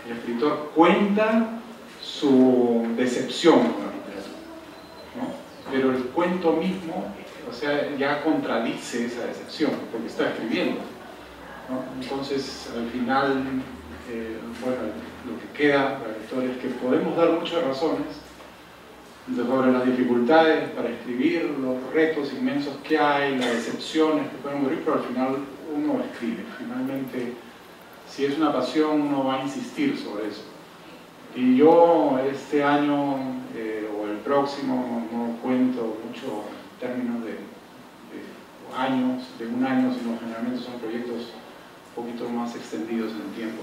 [SPEAKER 5] El escritor cuenta su decepción con la literatura, ¿no? Pero el cuento mismo, o sea, ya contradice esa decepción, porque está escribiendo, ¿no? Entonces, al final, lo que queda para el lector es que podemos dar muchas razones sobre las dificultades para escribir, los retos inmensos que hay, las decepciones que pueden ocurrir, pero al final uno escribe. Finalmente, si es una pasión, uno va a insistir sobre eso. Y yo este año o el próximo no cuento mucho en términos de años, de un año, sino generalmente son proyectos un poquito más extendidos en el tiempo.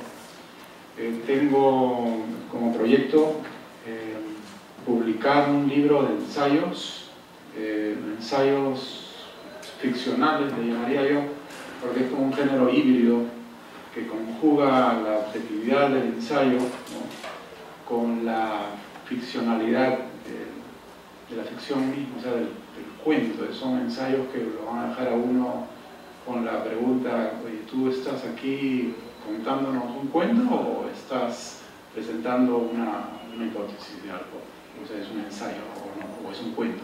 [SPEAKER 5] Tengo como proyecto publicar un libro de ensayos ficcionales, le llamaría yo, porque es como un género híbrido que conjuga la objetividad del ensayo, ¿no?, con la ficcionalidad de la ficción misma, o sea, del cuento. Son ensayos que lo van a dejar a uno con la pregunta: oye, ¿tú estás aquí contándonos un cuento o estás presentando una una hipótesis de algo, o sea, es un ensayo o es un cuento.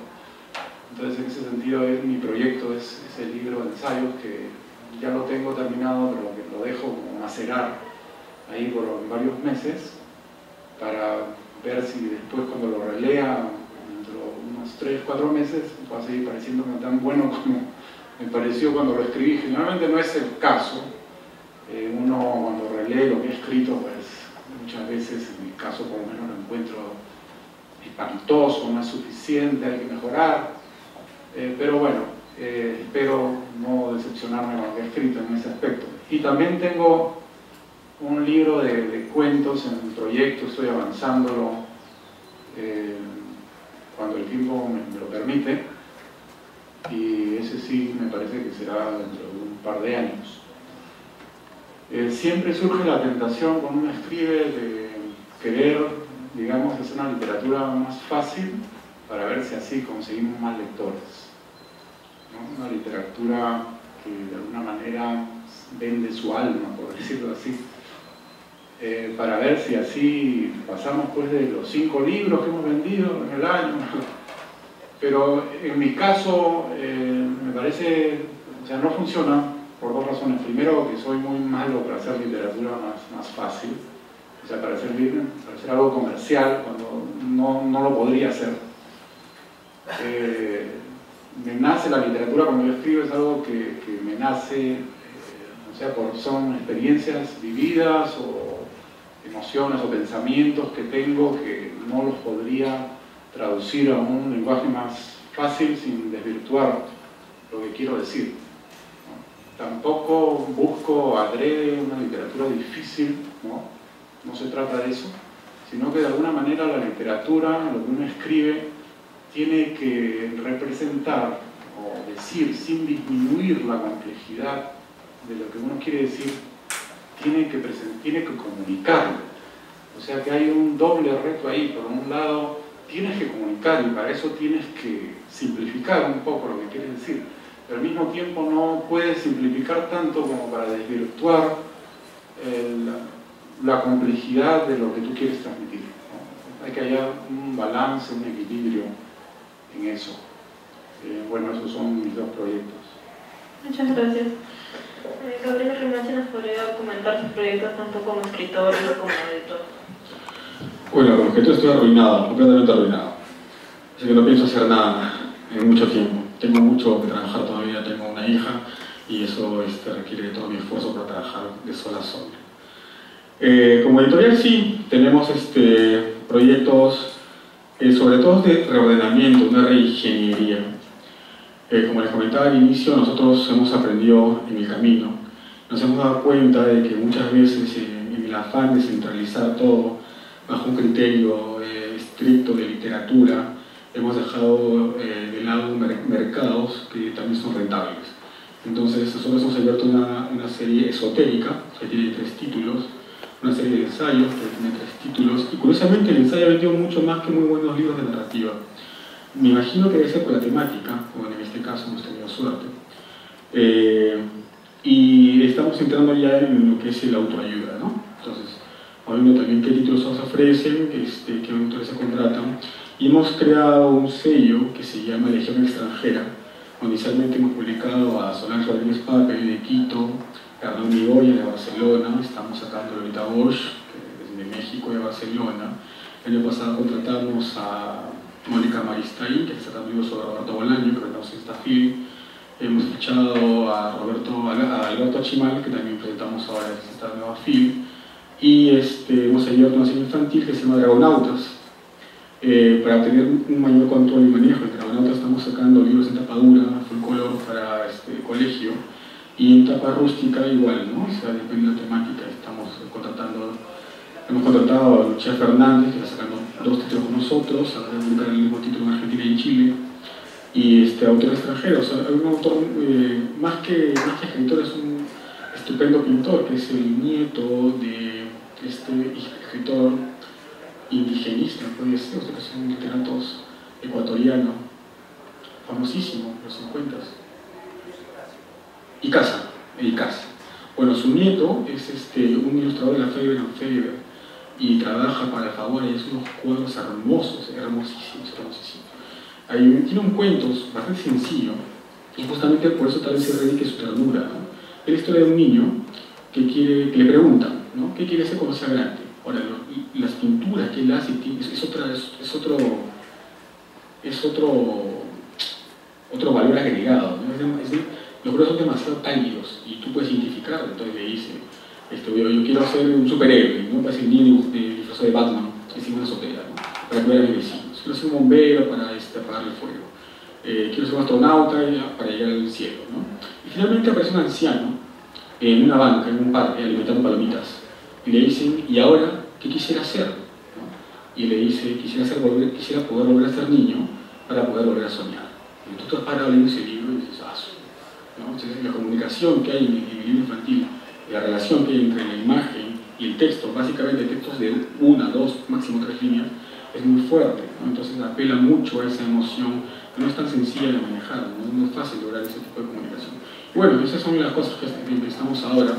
[SPEAKER 5] Entonces, en ese sentido, mi proyecto es el libro de ensayos que ya lo tengo terminado, pero que lo dejo como macerar ahí por varios meses para ver si después, cuando lo relea dentro de unos 3-4 meses, va a seguir pareciéndome tan bueno como me pareció cuando lo escribí. Generalmente no es el caso. Uno cuando relee lo que he escrito, pues muchas veces, en mi caso por lo menos, lo encuentro espantoso, no es suficiente, hay que mejorar. Pero bueno, espero no decepcionarme con lo que he escrito en ese aspecto. Y también tengo un libro de cuentos en el proyecto, estoy avanzándolo cuando el tiempo me lo permite, y ese sí me parece que será dentro de un par de años. Siempre surge la tentación cuando uno escribe de querer, digamos, hacer una literatura más fácil para ver si así conseguimos más lectores, ¿no? Una literatura que de alguna manera vende su alma, por decirlo así, para ver si así pasamos pues de los 5 libros que hemos vendido en el año. Pero en mi caso me parece, o sea, no funciona por 2 razones. Primero, que soy muy malo para hacer literatura más fácil, o sea, para hacer algo comercial cuando no lo podría hacer. Me nace la literatura cuando yo escribo, es algo que me nace, o sea, son experiencias vividas o emociones o pensamientos que tengo que no los podría traducir a un lenguaje más fácil sin desvirtuar lo que quiero decir, ¿no? Tampoco busco adrede una literatura difícil, no se trata de eso, sino que de alguna manera la literatura, lo que uno escribe, tiene que representar o decir sin disminuir la complejidad de lo que uno quiere decir, tiene que comunicarlo. O sea que hay un doble reto ahí. Por un lado, tienes que comunicar y para eso tienes que simplificar un poco lo que quieres decir, pero al mismo tiempo no puedes simplificar tanto como para desvirtuar la complejidad de lo que tú quieres transmitir, ¿no? Hay que hallar un balance, un equilibrio en eso. Bueno, esos son mis 2 proyectos.
[SPEAKER 9] Muchas gracias. Gabriela Rimachi nos podría comentar sus proyectos tanto como escritor y como editor.
[SPEAKER 7] Bueno, como escritor estoy arruinado, completamente arruinado. Así que no pienso hacer nada en mucho tiempo. Tengo mucho que trabajar todavía, tengo una hija y eso requiere de todo mi esfuerzo para trabajar de sol a sol. Como editorial sí, tenemos proyectos sobre todo de reordenamiento, una reingeniería. Como les comentaba al inicio, nosotros hemos aprendido en el camino. Nos hemos dado cuenta de que muchas veces en el afán de centralizar todo bajo un criterio estricto de literatura, hemos dejado de lado mercados que también son rentables. Entonces nosotros hemos abierto una serie esotérica que tiene 3 títulos, una serie de ensayos que tiene 3 títulos, y curiosamente el ensayo ha vendido mucho más que muy buenos libros de narrativa. Me imagino que debe ser por la temática, como en este caso hemos tenido suerte. Y estamos entrando ya en lo que es la autoayuda, ¿no? Entonces, viendo también qué títulos nos ofrecen, qué autores se contratan, y hemos creado un sello que se llama Legión Extranjera, donde inicialmente hemos publicado a Solange Rodríguez Pape de Quito, Hernán Migoya de Barcelona, estamos sacando a Lolita Bosch desde México y de Barcelona. El año pasado contratamos a Mónica Maristain, que está sacando libros sobre Roberto Bolaño, que presentamos en esta FIL. Hemos fichado a Alberto Chimal, que también presentamos ahora en esta nueva FIL. Y hemos abierto una serie infantil que se llama Dragonautas, para tener un mayor control y manejo. En Dragonautas estamos sacando libros en tapa dura, full color para colegio, y en tapa rústica igual, ¿no? O sea, depende de la temática. Hemos contratado a Lucía Fernández, que está sacando 2 títulos con nosotros, a publicar el mismo título en Argentina y en Chile, y autor extranjero. O sea, hay un autor, más que escritor, es un estupendo pintor, que es el nieto de este escritor indigenista, puede ser, o sea, que son literatos ecuatoriano, famosísimo, en los 50s. Icaza. Bueno, su nieto es un ilustrador de la Faber and Faber, y trabaja para el favor y hace unos cuadros hermosos, hermosísimos, hermosísimos. Tiene un cuento bastante sencillo y justamente por eso tal vez se dedique su ternura, ¿no? Es la historia de un niño que le preguntan, ¿no? ¿Qué quiere hacer cuando sea grande? Ahora, las pinturas que él hace es otro valor agregado, ¿no? Los colores son demasiado cálidos y tú puedes identificarlo. Entonces le dice, yo quiero ser un superhéroe, ¿no? Para ser el niño disfrazado de Batman, que sigue una azotea, ¿no? Para cuidar a mis vecinos. Quiero ser un bombero para apagar el fuego. Quiero ser un astronauta para llegar al cielo, ¿no? Y finalmente aparece un anciano en una banca, en un parque, alimentando palomitas. Y le dicen, ¿y ahora qué quisiera hacer? ¿No? Y le dice, quisiera poder volver a ser niño para poder volver a soñar. Y tú te has parado leyendo ese libro y dices, ¿no? Entonces, la comunicación que hay en el libro infantil, la relación que hay entre la imagen y el texto, básicamente textos de 1, 2, máximo 3 líneas, es muy fuerte, ¿no? Entonces apela mucho a esa emoción que no es tan sencilla de manejar, no es fácil lograr ese tipo de comunicación. Y bueno, esas son las cosas que empezamos ahora,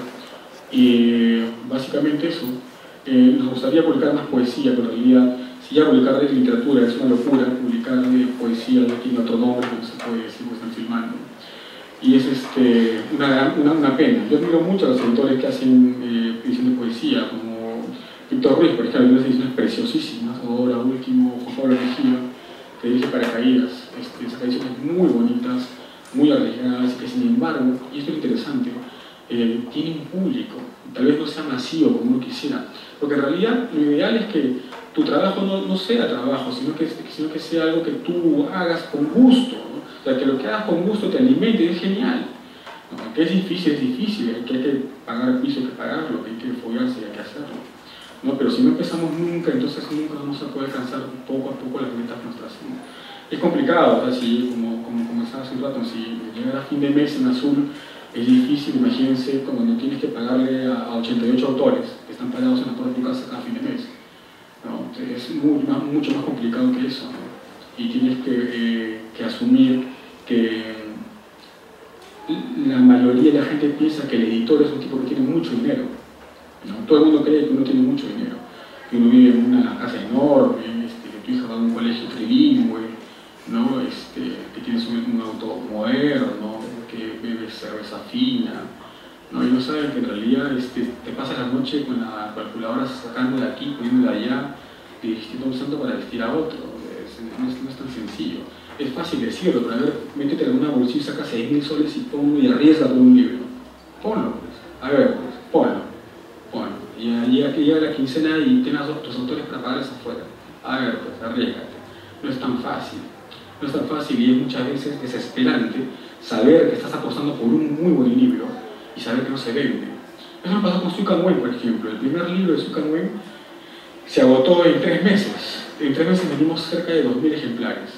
[SPEAKER 7] y básicamente eso. Nos gustaría publicar más poesía, pero en realidad, si ya publicar de literatura es una locura, publicar de poesía no tiene otro nombre, no se puede decir, porque están filmando. Y es una pena. Yo admiro mucho a los editores que hacen edición de poesía, como Víctor Ruiz, por ejemplo, hay unas ediciones preciosísimas, ahora último, Juan Pablo Mejía, que dirige Paracaídas. Esas ediciones muy bonitas, muy arriesgadas, y que sin embargo, y esto es interesante, tienen un público, tal vez no sea masivo como uno quisiera, porque en realidad lo ideal es que tu trabajo no sea trabajo, sino que sea algo que tú hagas con gusto, ¿no? O sea, que lo que hagas con gusto te alimente, es genial, ¿no? Que es difícil, que hay que pagar el piso, hay que pagarlo, que hay que follarse y hay que hacerlo, ¿no? Pero si no empezamos nunca, entonces nunca vamos a poder alcanzar poco a poco las metas nuestras, ¿no? Es complicado, o sea, si, como comenzaba hace un rato, si llegar a fin de mes en azul es difícil. Imagínense cuando no tienes que pagarle a 88 autores que están pagados en la puerta de tu casa cada fin de mes, ¿no? Es mucho más complicado que eso, ¿no? Y tienes que asumir que la mayoría de la gente piensa que el editor es un tipo que tiene mucho dinero, ¿no? Todo el mundo cree que uno tiene mucho dinero, que uno vive en una casa enorme, que tu hija va a un colegio trilingüe, ¿no? Que tienes un auto moderno, que bebes cerveza fina, ¿no? Y no saben que en realidad te pasas la noche con la calculadora sacando de aquí, poniendo de allá, vistiendo un santo para vestir a otro. No es tan sencillo. Es fácil decirlo, pero a ver, métete en una bolsilla y saca 6.000 soles y ponlo y arriesga por un libro. Ponlo, pues. A ver, pues, ponlo. Y llega la quincena y tienes tus autores para pagarles afuera. A ver, pues, arriesgate. No es tan fácil. No es tan fácil y es muchas veces desesperante saber que estás apostando por un muy buen libro y saber que no se vende. Eso me pasó con Sui Can Wen, por ejemplo. El primer libro de Sui Can Wen se agotó en 3 meses. En 3 meses vendimos cerca de 2.000 ejemplares.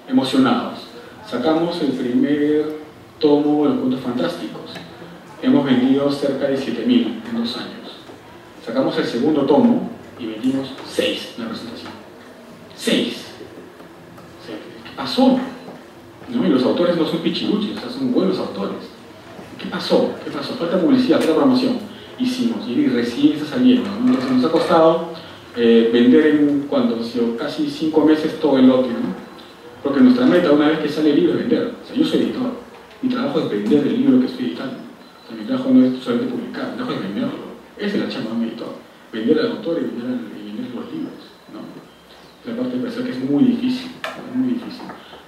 [SPEAKER 7] Emocionados. Sacamos el primer tomo de los cuentos fantásticos. Hemos vendido cerca de 7.000 en 2 años. Sacamos el segundo tomo y vendimos 6 en la presentación. 6. ¿Qué pasó? ¿No? Y los autores no son pichiruchis, o sea, son buenos autores. ¿Qué pasó? Falta publicidad, falta promoción. Hicimos, y recién está saliendo, ¿no? Entonces nos ha costado vender en casi 5 meses todo el lote, ¿no? Porque nuestra meta una vez que sale el libro es vender. O sea, yo soy editor, mi trabajo es vender el libro que estoy editando. O sea, mi trabajo no es solamente publicar, mi trabajo es venderlo. Esa es la chamba de un editor, vender al autor y vender los libros, ¿no? La parte de pensar que es muy difícil,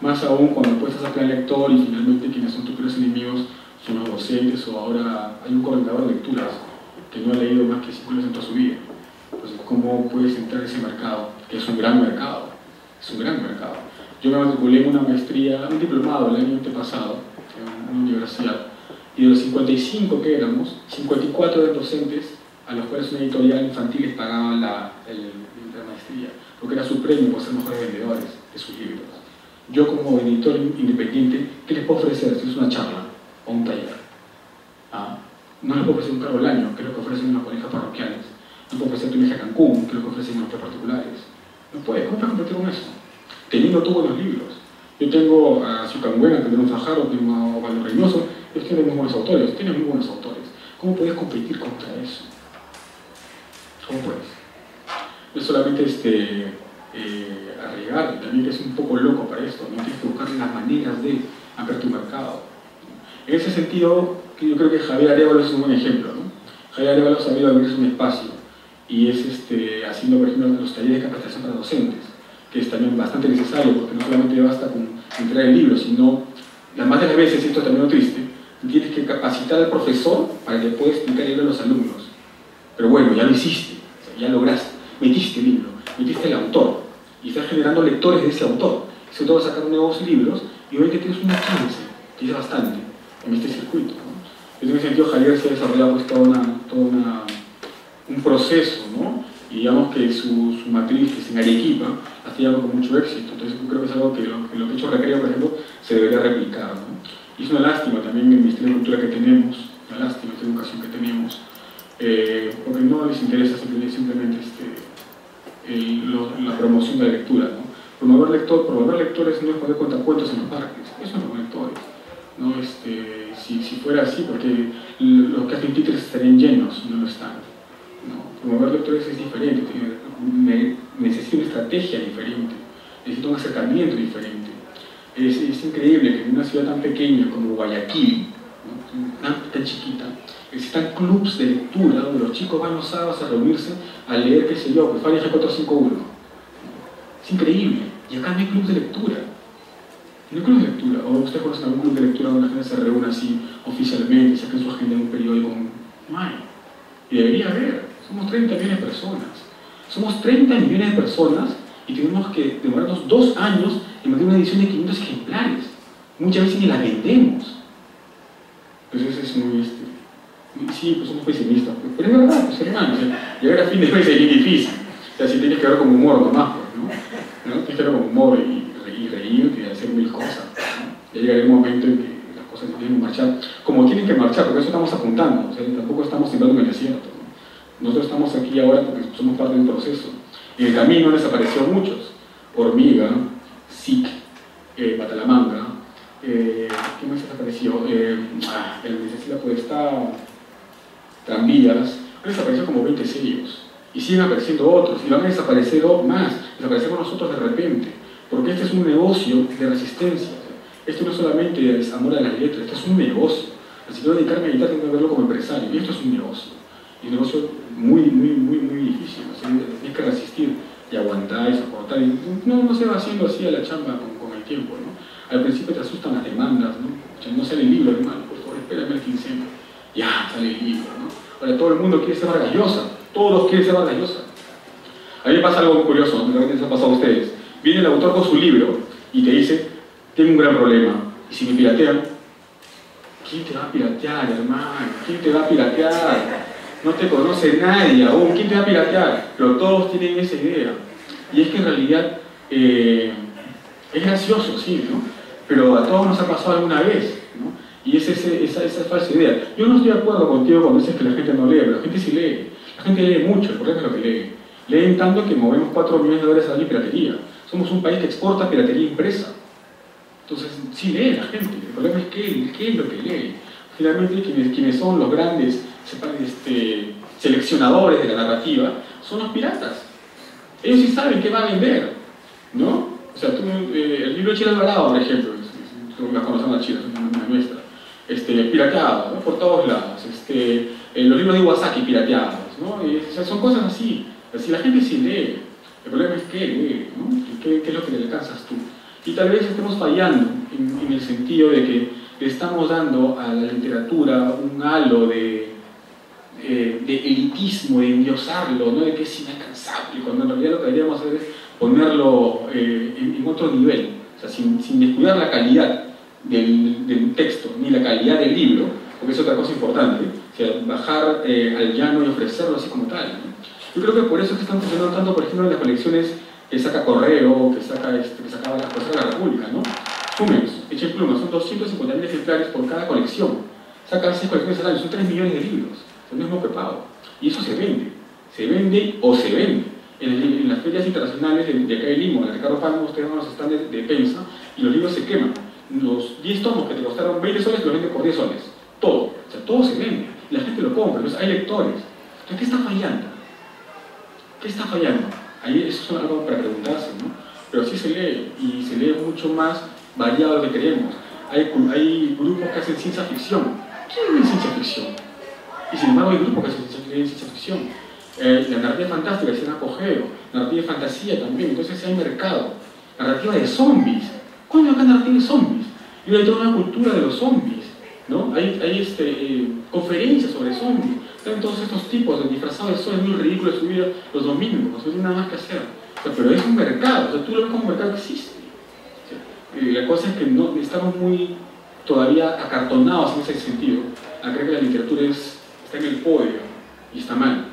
[SPEAKER 7] más aún cuando puestas a plan lector y finalmente quienes son tus peores enemigos son los docentes, o ahora hay un coordinador de lecturas que no ha leído más que 5 libros en toda su vida. Entonces, ¿cómo puedes entrar en ese mercado? Que es un gran mercado, Yo me matriculé en una maestría, un diplomado el año antepasado en una universidad, y de los 55 que éramos, 54 eran docentes a los cuales una editorial infantil les pagaba la maestría, porque era su premio por ser mejores vendedores de sus libros. Yo como editor independiente, ¿qué les puedo ofrecer si es una charla o un taller? No les puedo ofrecer un cargo al año, que es lo que ofrecen los colegios parroquiales. No puedo ofrecer tu viaje a Cancún, que es lo que ofrecen los particulares. No puede, ¿cómo puedes competir con eso? Teniendo tú buenos libros. Yo tengo a Sui Can Wen, a Pedro Fajardo, tengo a Osvaldo Reynoso, ellos tienen muy buenos autores, ¿Cómo puedes competir contra eso? ¿Cómo puedes? No es solamente arriesgar, también eres un poco loco para esto, no tienes que buscar las maneras de ampliar tu mercado. En ese sentido, yo creo que Javier Arévalo es un buen ejemplo, ¿no? Javier Arévalo ha sabido abrirse un espacio y es haciendo, por ejemplo, los talleres de capacitación para docentes, que es también bastante necesario, porque no solamente basta con entregar el libro, sino, las más de las veces, esto es también lo triste, tienes que capacitar al profesor para que pueda explicar el libro a los alumnos. Pero bueno, ya lo hiciste, o sea, ya lograste, metiste el libro, metiste el autor, y estás generando lectores de ese autor. Ese autor va a sacar nuevos libros, y obviamente tienes una chance, que es bastante, en este circuito, ¿no? En ese sentido, Javier se ha desarrollado pues, un proceso, ¿no? Y digamos que su matriz, que es en Arequipa, ha sido con mucho éxito. Entonces yo creo que es algo que lo que ha hecho Recreo, por ejemplo, se debería replicar, ¿no? Y es una lástima también el Ministerio de Cultura que tenemos, una lástima esta educación que tenemos, porque no les interesa simplemente la promoción de la lectura, ¿no? Promover lectores no es poner cuentacuentos en los parques, eso no son lectores, ¿no? Si fuera así, porque los que hacen títeres estarían llenos, no lo están, ¿no? Promover lectores es diferente, necesita una estrategia diferente, necesita un acercamiento diferente. Es increíble que en una ciudad tan pequeña como Guayaquil, ¿no? tan chiquita, existan clubs de lectura donde los chicos van los sábados a reunirse a leer, qué sé yo, pues Fahrenheit 451. Es increíble. Y acá no hay clubs de lectura. No hay clubs de lectura. ¿O ustedes conocen algún club de lectura donde la gente se reúne así oficialmente, saquen su agenda en un periódico? No hay. Y debería haber. Somos 30 millones de personas. Somos 30 millones de personas y tenemos que demorarnos 2 años en meter una edición de 500 ejemplares. Muchas veces ni la vendemos. Entonces es muy... sí, pues somos pesimistas. Pero es verdad, pues hermano, o sea, llegar a fin de mes es bien difícil. O sea, si tienes que ver con humor nomás, pues, ¿no? Tienes que ver con humor y reírte y hacer mil cosas, ¿no? Ya llegará un momento en que las cosas tienen que marchar como tienen que marchar, porque eso estamos apuntando. O sea, tampoco estamos sembrando en el desierto, ¿no? Nosotros estamos aquí ahora porque somos parte de un proceso. En el camino desaparecieron muchos. Hormiga, SIC, Patalamanga, ¿qué más desapareció? El Cecilia Podestá, Tranvías, han desaparecido como 20 sellos. Y siguen apareciendo otros, y van a desaparecer más. Desaparecemos nosotros de repente, porque este es un negocio de resistencia. Esto no solamente es amor a las letras, esto es un negocio. Si quiero dedicarme a editar, tengo que verlo como empresario, y esto es un negocio. Y un negocio muy difícil. O sea, tienes que resistir y aguantar y soportar. Y no se va haciendo así a la chamba con el tiempo, ¿no? Al principio te asustan las demandas, ¿no? O sea, no sale el libro, hermano, por favor, espérame el quincena. Ya, sale el libro, ¿no? Ahora todo el mundo quiere ser Vargas Llosa, todos quieren ser Vargas Llosa. A mí me pasa algo muy curioso, ¿no? Les ha pasado a ustedes. Viene el autor con su libro y te dice, tengo un gran problema, y si me piratean, ¿quién te va a piratear, hermano? ¿Quién te va a piratear? No te conoce nadie aún, ¿quién te va a piratear? Pero todos tienen esa idea. Y es que en realidad es gracioso, sí, ¿no? Pero a todos nos ha pasado alguna vez, ¿no? Y es esa falsa idea. Yo no estoy de acuerdo contigo cuando dices que la gente no lee, pero la gente sí lee. La gente lee mucho, el problema es lo que lee. Leen tanto que movemos $4 millones al año en piratería. Somos un país que exporta piratería impresa. Entonces, sí lee la gente. El problema es qué es lo que lee. Finalmente, quienes son los grandes seleccionadores de la narrativa son los piratas. Ellos sí saben qué va a vender, ¿no? O sea, el libro de Chile Alvarado, por ejemplo, la conocemos a Chile, es una nuestra, pirateado, ¿no? Por todos lados. Los libros de Iwasaki pirateados, ¿no? O sea, son cosas así. Si la gente sí lee, el problema es qué lee, ¿no? ¿Qué es lo que le alcanzas tú? Y tal vez estemos fallando en el sentido de que le estamos dando a la literatura un halo de elitismo, de endiosarlo, ¿no? De que es inalcanzable, cuando en realidad lo que deberíamos hacer es ponerlo en otro nivel, o sea, sin descuidar la calidad del texto ni la calidad del libro, porque es otra cosa importante, o sea, bajar al llano y ofrecerlo así como tal, ¿no? Yo creo que por eso es que están funcionando tanto, por ejemplo, en las colecciones que saca Correo, que sacaba la Cosa de la República, ¿no? Sumen, echen plumas, son 250.000 ejemplares por cada colección. Sacan 6 colecciones al año, son 3 millones de libros. Es mismo prepago. Y eso se vende. Se vende o se vende. En las ferias internacionales de acá de Lima, en la Ricardo Palma, ustedes van a los stands de Pensa y los libros se queman. Los 10 tomos que te costaron 20 soles los venden por 10 soles. Todo. O sea, todo se vende. Y la gente lo compra. Entonces hay lectores. Entonces, ¿qué está fallando? ¿Qué está fallando? Ahí eso es algo para preguntarse, ¿no? Pero sí se lee, y se lee mucho más variado de lo que queremos. Hay grupos que hacen ciencia ficción. ¿Quién lee ciencia ficción? Y sin embargo hay grupos que hacen ciencia ficción. La narrativa fantástica es un apogeo, narrativa de fantasía también, entonces hay mercado. Narrativa de zombies. ¿Cuándo acá narrativa de zombies? Y hay toda una cultura de los zombies, ¿no? Hay conferencias sobre zombies. Están todos estos tipos de disfrazados de zombies, muy ridículo de su vida los domingos, no tiene nada más que hacer. O sea, pero es un mercado, o sea, tú lo ves como un mercado que existe. O sea, la cosa es que no, estamos muy todavía acartonados en ese sentido, a creer que la literatura está en el podio, y está mal.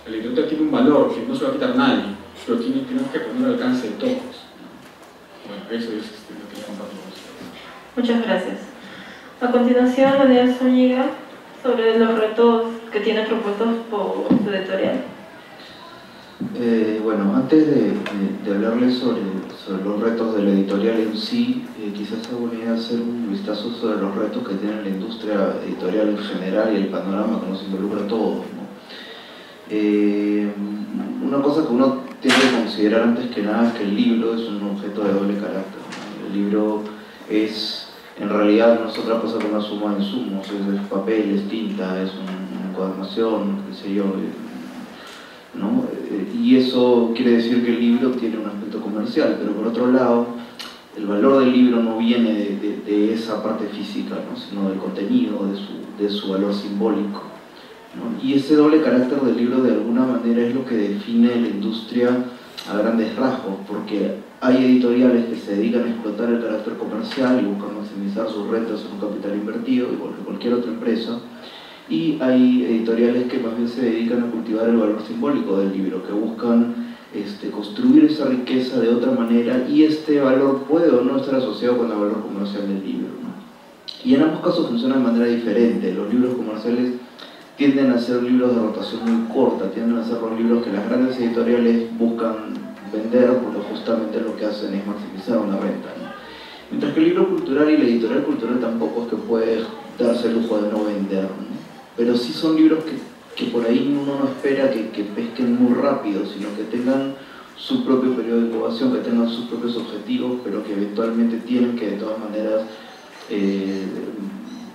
[SPEAKER 7] La literatura tiene un valor que no se va a quitar nadie, pero tenemos que poner al alcance de todos. Bueno, eso es lo que yo comparto con ustedes.
[SPEAKER 9] Muchas gracias. A continuación, Daniel Zúñiga, sobre los retos que tiene propuestos por su editorial.
[SPEAKER 6] Bueno, antes de hablarles sobre los retos de la editorial en sí, quizás hago una idea de hacer un vistazo sobre los retos que tiene la industria editorial en general y el panorama que nos involucra a todos, ¿no? Una cosa que uno tiene que considerar antes que nada es que el libro es un objeto de doble carácter, ¿no? El libro es, en realidad, no es otra cosa que una suma de insumos, es papel, es tinta, es una encuadernación, qué sé yo, ¿no? Y eso quiere decir que el libro tiene un aspecto comercial, pero por otro lado, el valor del libro no viene de esa parte física, ¿no? Sino del contenido, de su valor simbólico, ¿no? Y ese doble carácter del libro de alguna manera es lo que define la industria a grandes rasgos, porque hay editoriales que se dedican a explotar el carácter comercial y buscan maximizar sus rentas en un capital invertido, igual que cualquier otra empresa, y hay editoriales que más bien se dedican a cultivar el valor simbólico del libro, que buscan construir esa riqueza de otra manera, y este valor puede o no estar asociado con el valor comercial del libro, ¿no? Y en ambos casos funciona de manera diferente. Los libros comerciales tienden a ser libros de rotación muy corta, tienden a ser los libros que las grandes editoriales buscan vender, porque justamente lo que hacen es maximizar una renta, ¿no? Mientras que el libro cultural y la editorial cultural tampoco es que puede darse el lujo de no vender, ¿no? Pero sí son libros que por ahí uno no espera que pesquen muy rápido, sino que tengan su propio periodo de incubación, que tengan sus propios objetivos, pero que eventualmente tienen que de todas maneras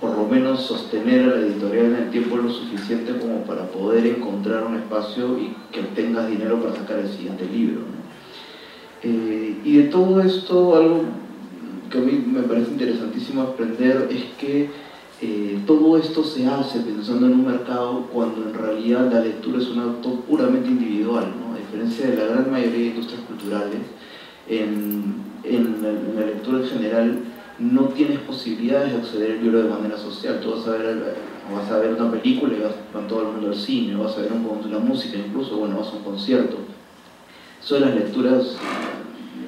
[SPEAKER 6] por lo menos sostener a la editorial en el tiempo lo suficiente como para poder encontrar un espacio y que tengas dinero para sacar el siguiente libro, ¿no? Y de todo esto, algo que a mí me parece interesantísimo aprender es que todo esto se hace pensando en un mercado cuando en realidad la lectura es un acto puramente individual, ¿no? A diferencia de la gran mayoría de industrias culturales, en la lectura en general no tienes posibilidades de acceder al libro de manera social. Tú vas a ver una película y van todo el mundo al cine, vas a ver la música incluso, bueno, vas a un concierto. Eso de las lecturas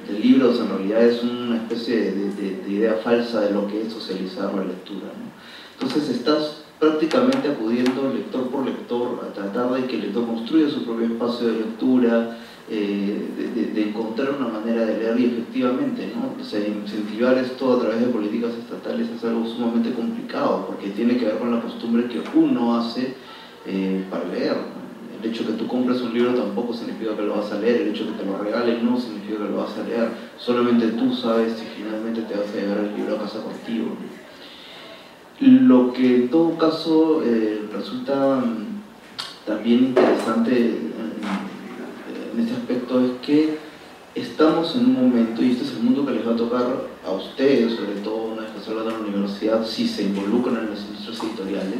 [SPEAKER 6] de libros en realidad es una especie de idea falsa de lo que es socializar la lectura, ¿no? Entonces estás prácticamente acudiendo lector por lector a tratar de que el lector construya su propio espacio de lectura, de encontrar una manera de leer, y efectivamente, ¿no? O sea, incentivar esto a través de políticas estatales es algo sumamente complicado, porque tiene que ver con la costumbre que uno hace para leer, ¿no? El hecho de que tú compres un libro tampoco significa que lo vas a leer, el hecho de que te lo regalen no significa que lo vas a leer, solamente tú sabes si finalmente te vas a llevar el libro a casa contigo, ¿no? Lo que en todo caso resulta también interesante en este aspecto es que estamos en un momento, y este es el mundo que les va a tocar a ustedes, sobre todo una vez que salgan de la universidad, si se involucran en las industrias editoriales.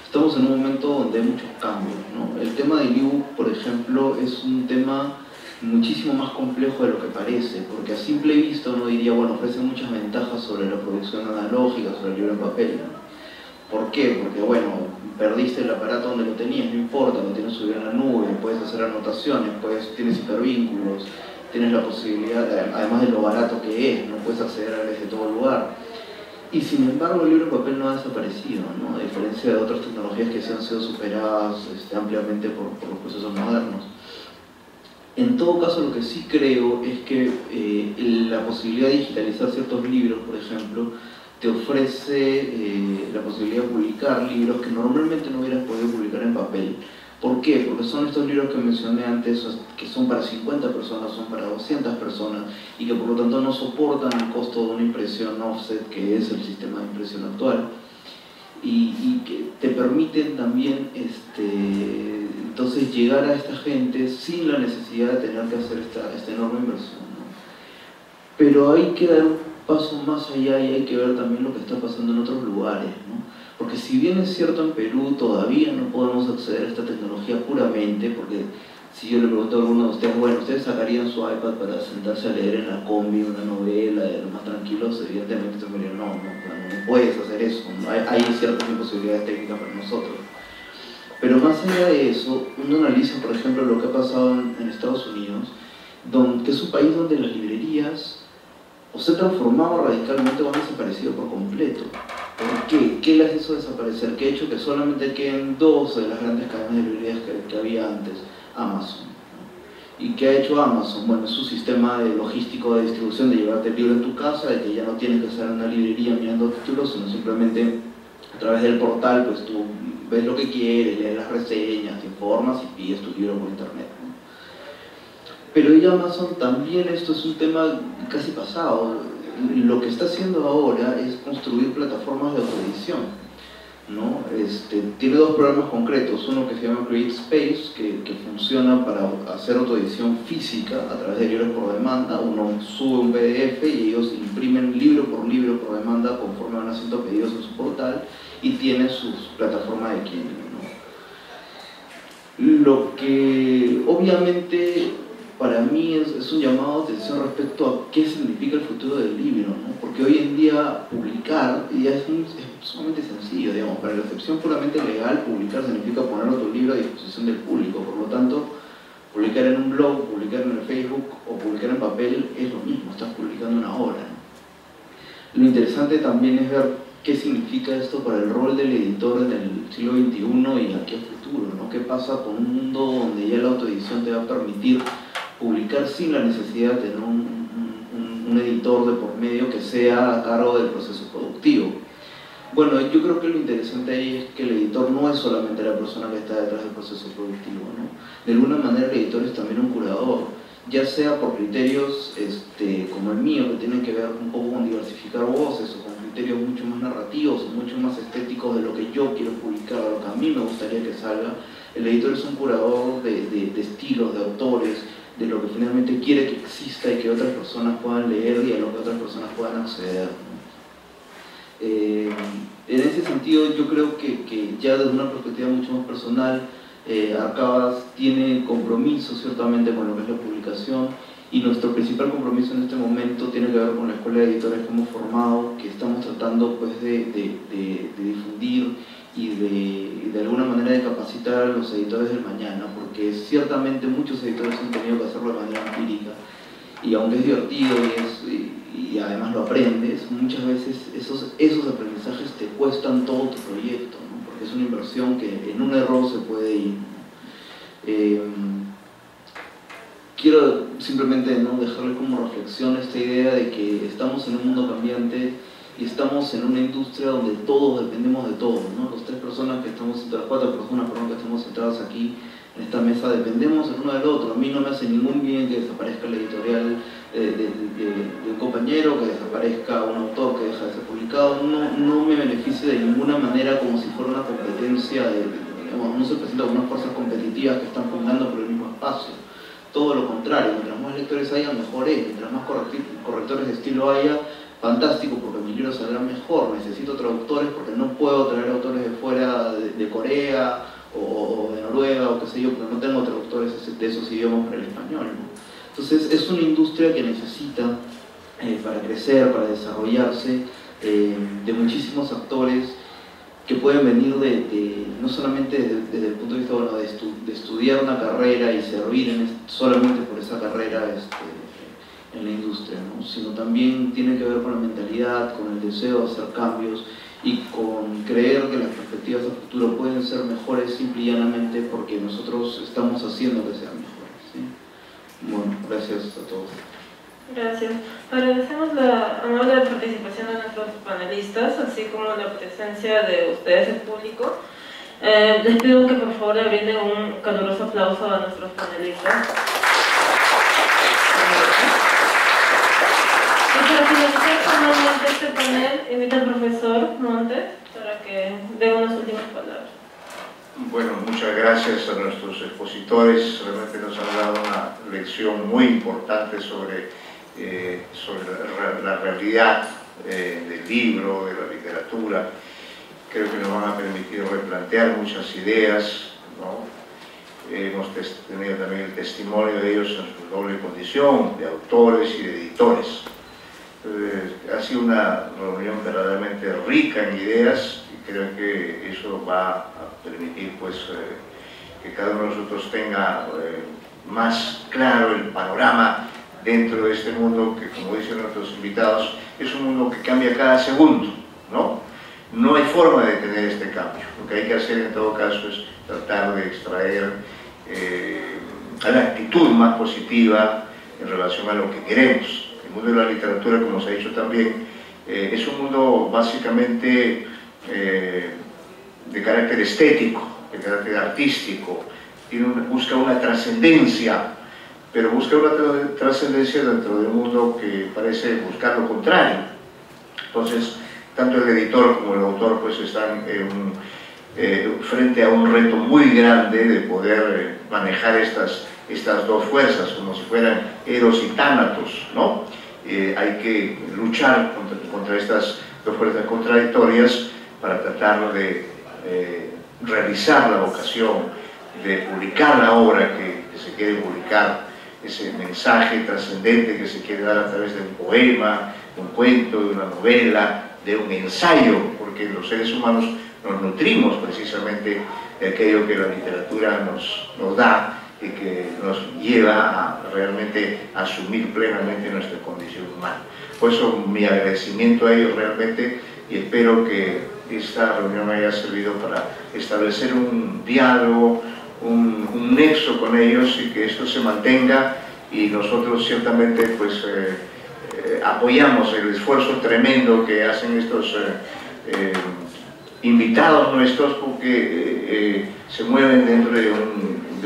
[SPEAKER 6] Estamos en un momento donde hay muchos cambios, ¿no? El tema del ebook, por ejemplo, es un tema muchísimo más complejo de lo que parece, porque a simple vista uno diría, bueno, ofrece muchas ventajas sobre la producción analógica, sobre el libro en papel, ¿no? ¿Por qué? Porque, bueno, perdiste el aparato donde lo tenías, no importa, lo tienes subido en la nube, puedes hacer anotaciones, tienes hipervínculos, tienes la posibilidad, además de lo barato que es, no puedes acceder a él desde todo lugar. Y sin embargo el libro en papel no ha desaparecido, ¿no? A diferencia de otras tecnologías que sí han sido superadas ampliamente por los procesos modernos. En todo caso, lo que sí creo es que la posibilidad de digitalizar ciertos libros, por ejemplo, te ofrece la posibilidad de publicar libros que normalmente no hubieras podido publicar en papel, ¿Por qué? Porque son estos libros que mencioné antes, que son para 50 personas, son para 200 personas, y que por lo tanto no soportan el costo de una impresión offset, que es el sistema de impresión actual, y que te permiten también entonces llegar a esta gente sin la necesidad de tener que hacer esta enorme inversión, ¿no? Pero hay que dar un paso más allá y hay que ver también lo que está pasando en otros lugares, ¿no? Porque si bien es cierto en Perú todavía no podemos acceder a esta tecnología puramente, porque si yo le pregunto a alguno de ustedes, bueno, ¿ustedes sacarían su iPad para sentarse a leer en la combi una novela de los más tranquilos? Evidentemente ustedes me dirían, no puedes hacer eso, ¿no? Hay ciertas imposibilidades técnicas para nosotros. Pero más allá de eso, uno analiza, por ejemplo, lo que ha pasado en Estados Unidos, que es un país donde las librerías o se han transformado radicalmente o han desaparecido por completo. ¿Por qué? ¿Qué las hizo desaparecer? ¿Qué ha hecho que solamente queden dos de las grandes cadenas de librerías que había antes? Amazon. ¿Y qué ha hecho Amazon? Bueno, es su sistema logístico de distribución, de llevarte el libro en tu casa, de que ya no tienes que estar en una librería mirando títulos, sino simplemente a través del portal, pues tú ves lo que quieres, lees las reseñas, te informas y pides tu libro por internet, ¿no? Pero ya Amazon también, esto es un tema casi pasado. Lo que está haciendo ahora es construir plataformas de autoedición, ¿no? Tiene dos programas concretos, uno que se llama Create Space, que funciona para hacer autoedición física a través de libros por demanda. Uno sube un PDF y ellos imprimen libro por demanda conforme van haciendo pedidos en su portal y tiene su plataforma de Kindle, ¿no? Lo que obviamente para mí es un llamado de atención respecto a qué significa el futuro del libro, ¿no? Porque hoy en día publicar ya es sumamente sencillo, digamos. Para la excepción puramente legal, publicar significa poner tu libro a disposición del público. Por lo tanto, publicar en un blog, publicar en el Facebook o publicar en papel es lo mismo, estás publicando una obra, ¿no? Lo interesante también es ver qué significa esto para el rol del editor en el siglo XXI y aquí a futuro, ¿no? ¿Qué pasa con un mundo donde ya la autoedición te va a permitir publicar sin la necesidad de tener un editor de por medio que sea a cargo del proceso productivo? Bueno, yo creo que lo interesante ahí es que el editor no es solamente la persona que está detrás del proceso productivo, ¿no? De alguna manera el editor es también un curador, ya sea por criterios como el mío, que tienen que ver un poco con diversificar voces, o con criterios mucho más narrativos, o mucho más estéticos de lo que yo quiero publicar, o lo que a mí me gustaría que salga. El editor es un curador de estilos, de autores, de lo que finalmente quiere que exista y que otras personas puedan leer y a lo que otras personas puedan acceder, ¿no? En ese sentido, yo creo que ya desde una perspectiva mucho más personal, Arcabas tiene compromiso ciertamente con lo que es la publicación, y nuestro principal compromiso en este momento tiene que ver con la escuela de editores que hemos formado, que estamos tratando pues de difundir y de alguna manera de capacitar a los editores del mañana, porque ciertamente muchos editores han tenido que hacerlo de manera empírica, y aunque es divertido y además lo aprendes, muchas veces esos aprendizajes te cuestan todo tu proyecto, ¿no? Porque es una inversión que en un error se puede ir, ¿no? Quiero simplemente, ¿no?, dejarle como reflexión esta idea de que estamos en un mundo cambiante y estamos en una industria donde todos dependemos de todos, ¿no? Las cuatro personas que estamos sentadas aquí en esta mesa dependemos el uno del otro. A mí no me hace ningún bien que desaparezca la editorial de un compañero, que desaparezca un autor que deja de ser publicado. No me beneficia de ninguna manera como si fuera una competencia, digamos, no se presenta como unas fuerzas competitivas que están pugnando por el mismo espacio. Todo lo contrario, mientras más lectores haya, mejor es. Mientras más correctores de estilo haya, fantástico, porque mis libros saldrán mejor. Necesito traductores porque no puedo traer autores de fuera, de Corea o de Noruega o qué sé yo, porque no tengo traductores de esos idiomas para el español, ¿no? Entonces es una industria que necesita, para crecer, para desarrollarse, de muchísimos actores que pueden venir no solamente desde el punto de vista, bueno, de estudiar una carrera y servir solamente por esa carrera en la industria, ¿no? Sino también tiene que ver con la mentalidad, con el deseo de hacer cambios y con creer que las perspectivas a futuro pueden ser mejores simple y llanamente porque nosotros estamos haciendo que sean mejores, ¿sí? Bueno, gracias a todos.
[SPEAKER 9] Gracias. Agradecemos la amable participación de nuestros panelistas, así como la presencia de ustedes, el público. Les pido que por favor le brinden un caluroso aplauso a nuestros panelistas. Y para finalizar formalmente este panel, invito al profesor Montes para que dé unas últimas palabras.
[SPEAKER 1] Bueno, muchas gracias a nuestros expositores. Realmente nos han dado una lección muy importante sobre la realidad del libro, de la literatura. Creo que nos van a permitir replantear muchas ideas, ¿no? Hemos tenido también el testimonio de ellos en su doble condición, de autores y de editores. Ha sido una reunión verdaderamente rica en ideas y creo que eso va a permitir pues, que cada uno de nosotros tenga más claro el panorama dentro de este mundo que, como dicen nuestros invitados, es un mundo que cambia cada segundo, ¿no? No hay forma de detener este cambio. Lo que hay que hacer en todo caso es tratar de extraer la actitud más positiva en relación a lo que queremos. El mundo de la literatura, como se ha dicho también, es un mundo básicamente de carácter estético, de carácter artístico, busca una trascendencia, pero busca una trascendencia dentro de un mundo que parece buscar lo contrario. Entonces, tanto el editor como el autor pues están frente a un reto muy grande de poder manejar estas dos fuerzas, como si fueran Eros y Tánatos, ¿no? Hay que luchar contra estas dos fuerzas contradictorias para tratar de realizar la vocación, de publicar la obra que se quiere publicar, ese mensaje trascendente que se quiere dar a través de un poema, de un cuento, de una novela, de un ensayo, porque los seres humanos nos nutrimos precisamente de aquello que la literatura nos da y que nos lleva a realmente asumir plenamente nuestra condición humana. Por eso mi agradecimiento a ellos realmente, y espero que esta reunión haya servido para establecer un diálogo, un nexo con ellos y que esto se mantenga, y nosotros ciertamente pues apoyamos el esfuerzo tremendo que hacen estos invitados nuestros, porque se mueven dentro de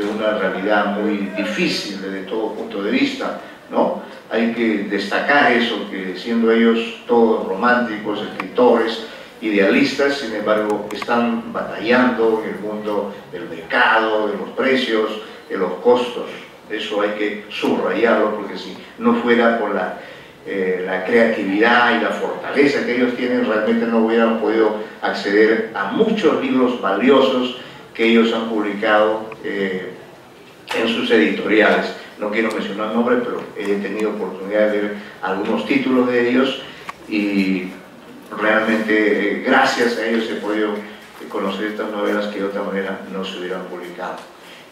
[SPEAKER 1] una realidad muy difícil desde todo punto de vista, ¿no? Hay que destacar eso, que siendo ellos todos románticos, escritores, idealistas, sin embargo están batallando en el mundo del mercado, de los precios, de los costos. Eso hay que subrayarlo, porque si no fuera por la creatividad y la fortaleza que ellos tienen, realmente no hubieran podido acceder a muchos libros valiosos que ellos han publicado en sus editoriales. No quiero mencionar nombres, pero he tenido oportunidad de ver algunos títulos de ellos y realmente gracias a ellos he podido conocer estas novelas que de otra manera no se hubieran publicado.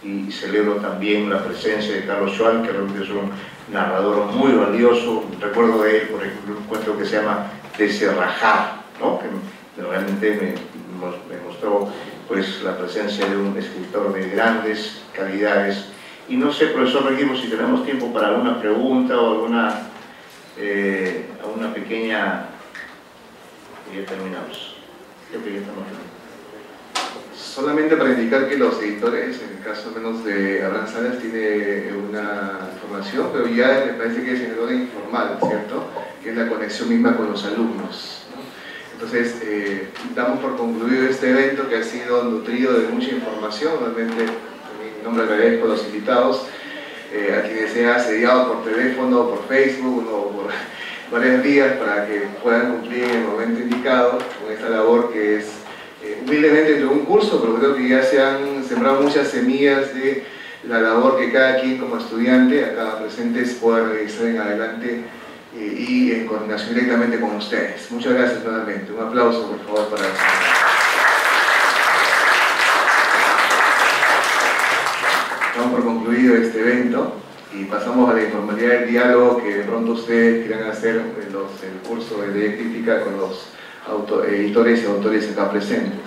[SPEAKER 1] Y celebro también la presencia de Carlos Schwal, que realmente es un narrador muy valioso. Recuerdo de él, por ejemplo, un cuento que se llama Deserrajar, ¿no? Que realmente me mostró pues, la presencia de un escritor de grandes calidades. Y no sé, profesor Regimo, si tenemos tiempo para alguna pregunta o alguna pequeña... Ya terminamos. Creo que ya estamos terminando.
[SPEAKER 2] Solamente para indicar que los editores, en el caso al menos de Abraham Salas, tiene una formación, pero ya me parece que es en el orden informal, ¿cierto? Que es la conexión misma con los alumnos, ¿no? Entonces, damos por concluido este evento que ha sido nutrido de mucha información. Realmente, en mi nombre agradezco a los invitados, a quienes se han asediado por teléfono, por Facebook o por varias vías para que puedan cumplir en el momento indicado con esta labor que es humildemente de un curso, pero creo que ya se han sembrado muchas semillas de la labor que cada quien como estudiante, acá presentes, pueda realizar en adelante y en coordinación directamente con ustedes. Muchas gracias nuevamente. Un aplauso, por favor, para eso. Damos por concluido este evento y pasamos a la informalidad del diálogo que de pronto ustedes quieran hacer en el curso de dialéctica con los editores y autores acá presentes.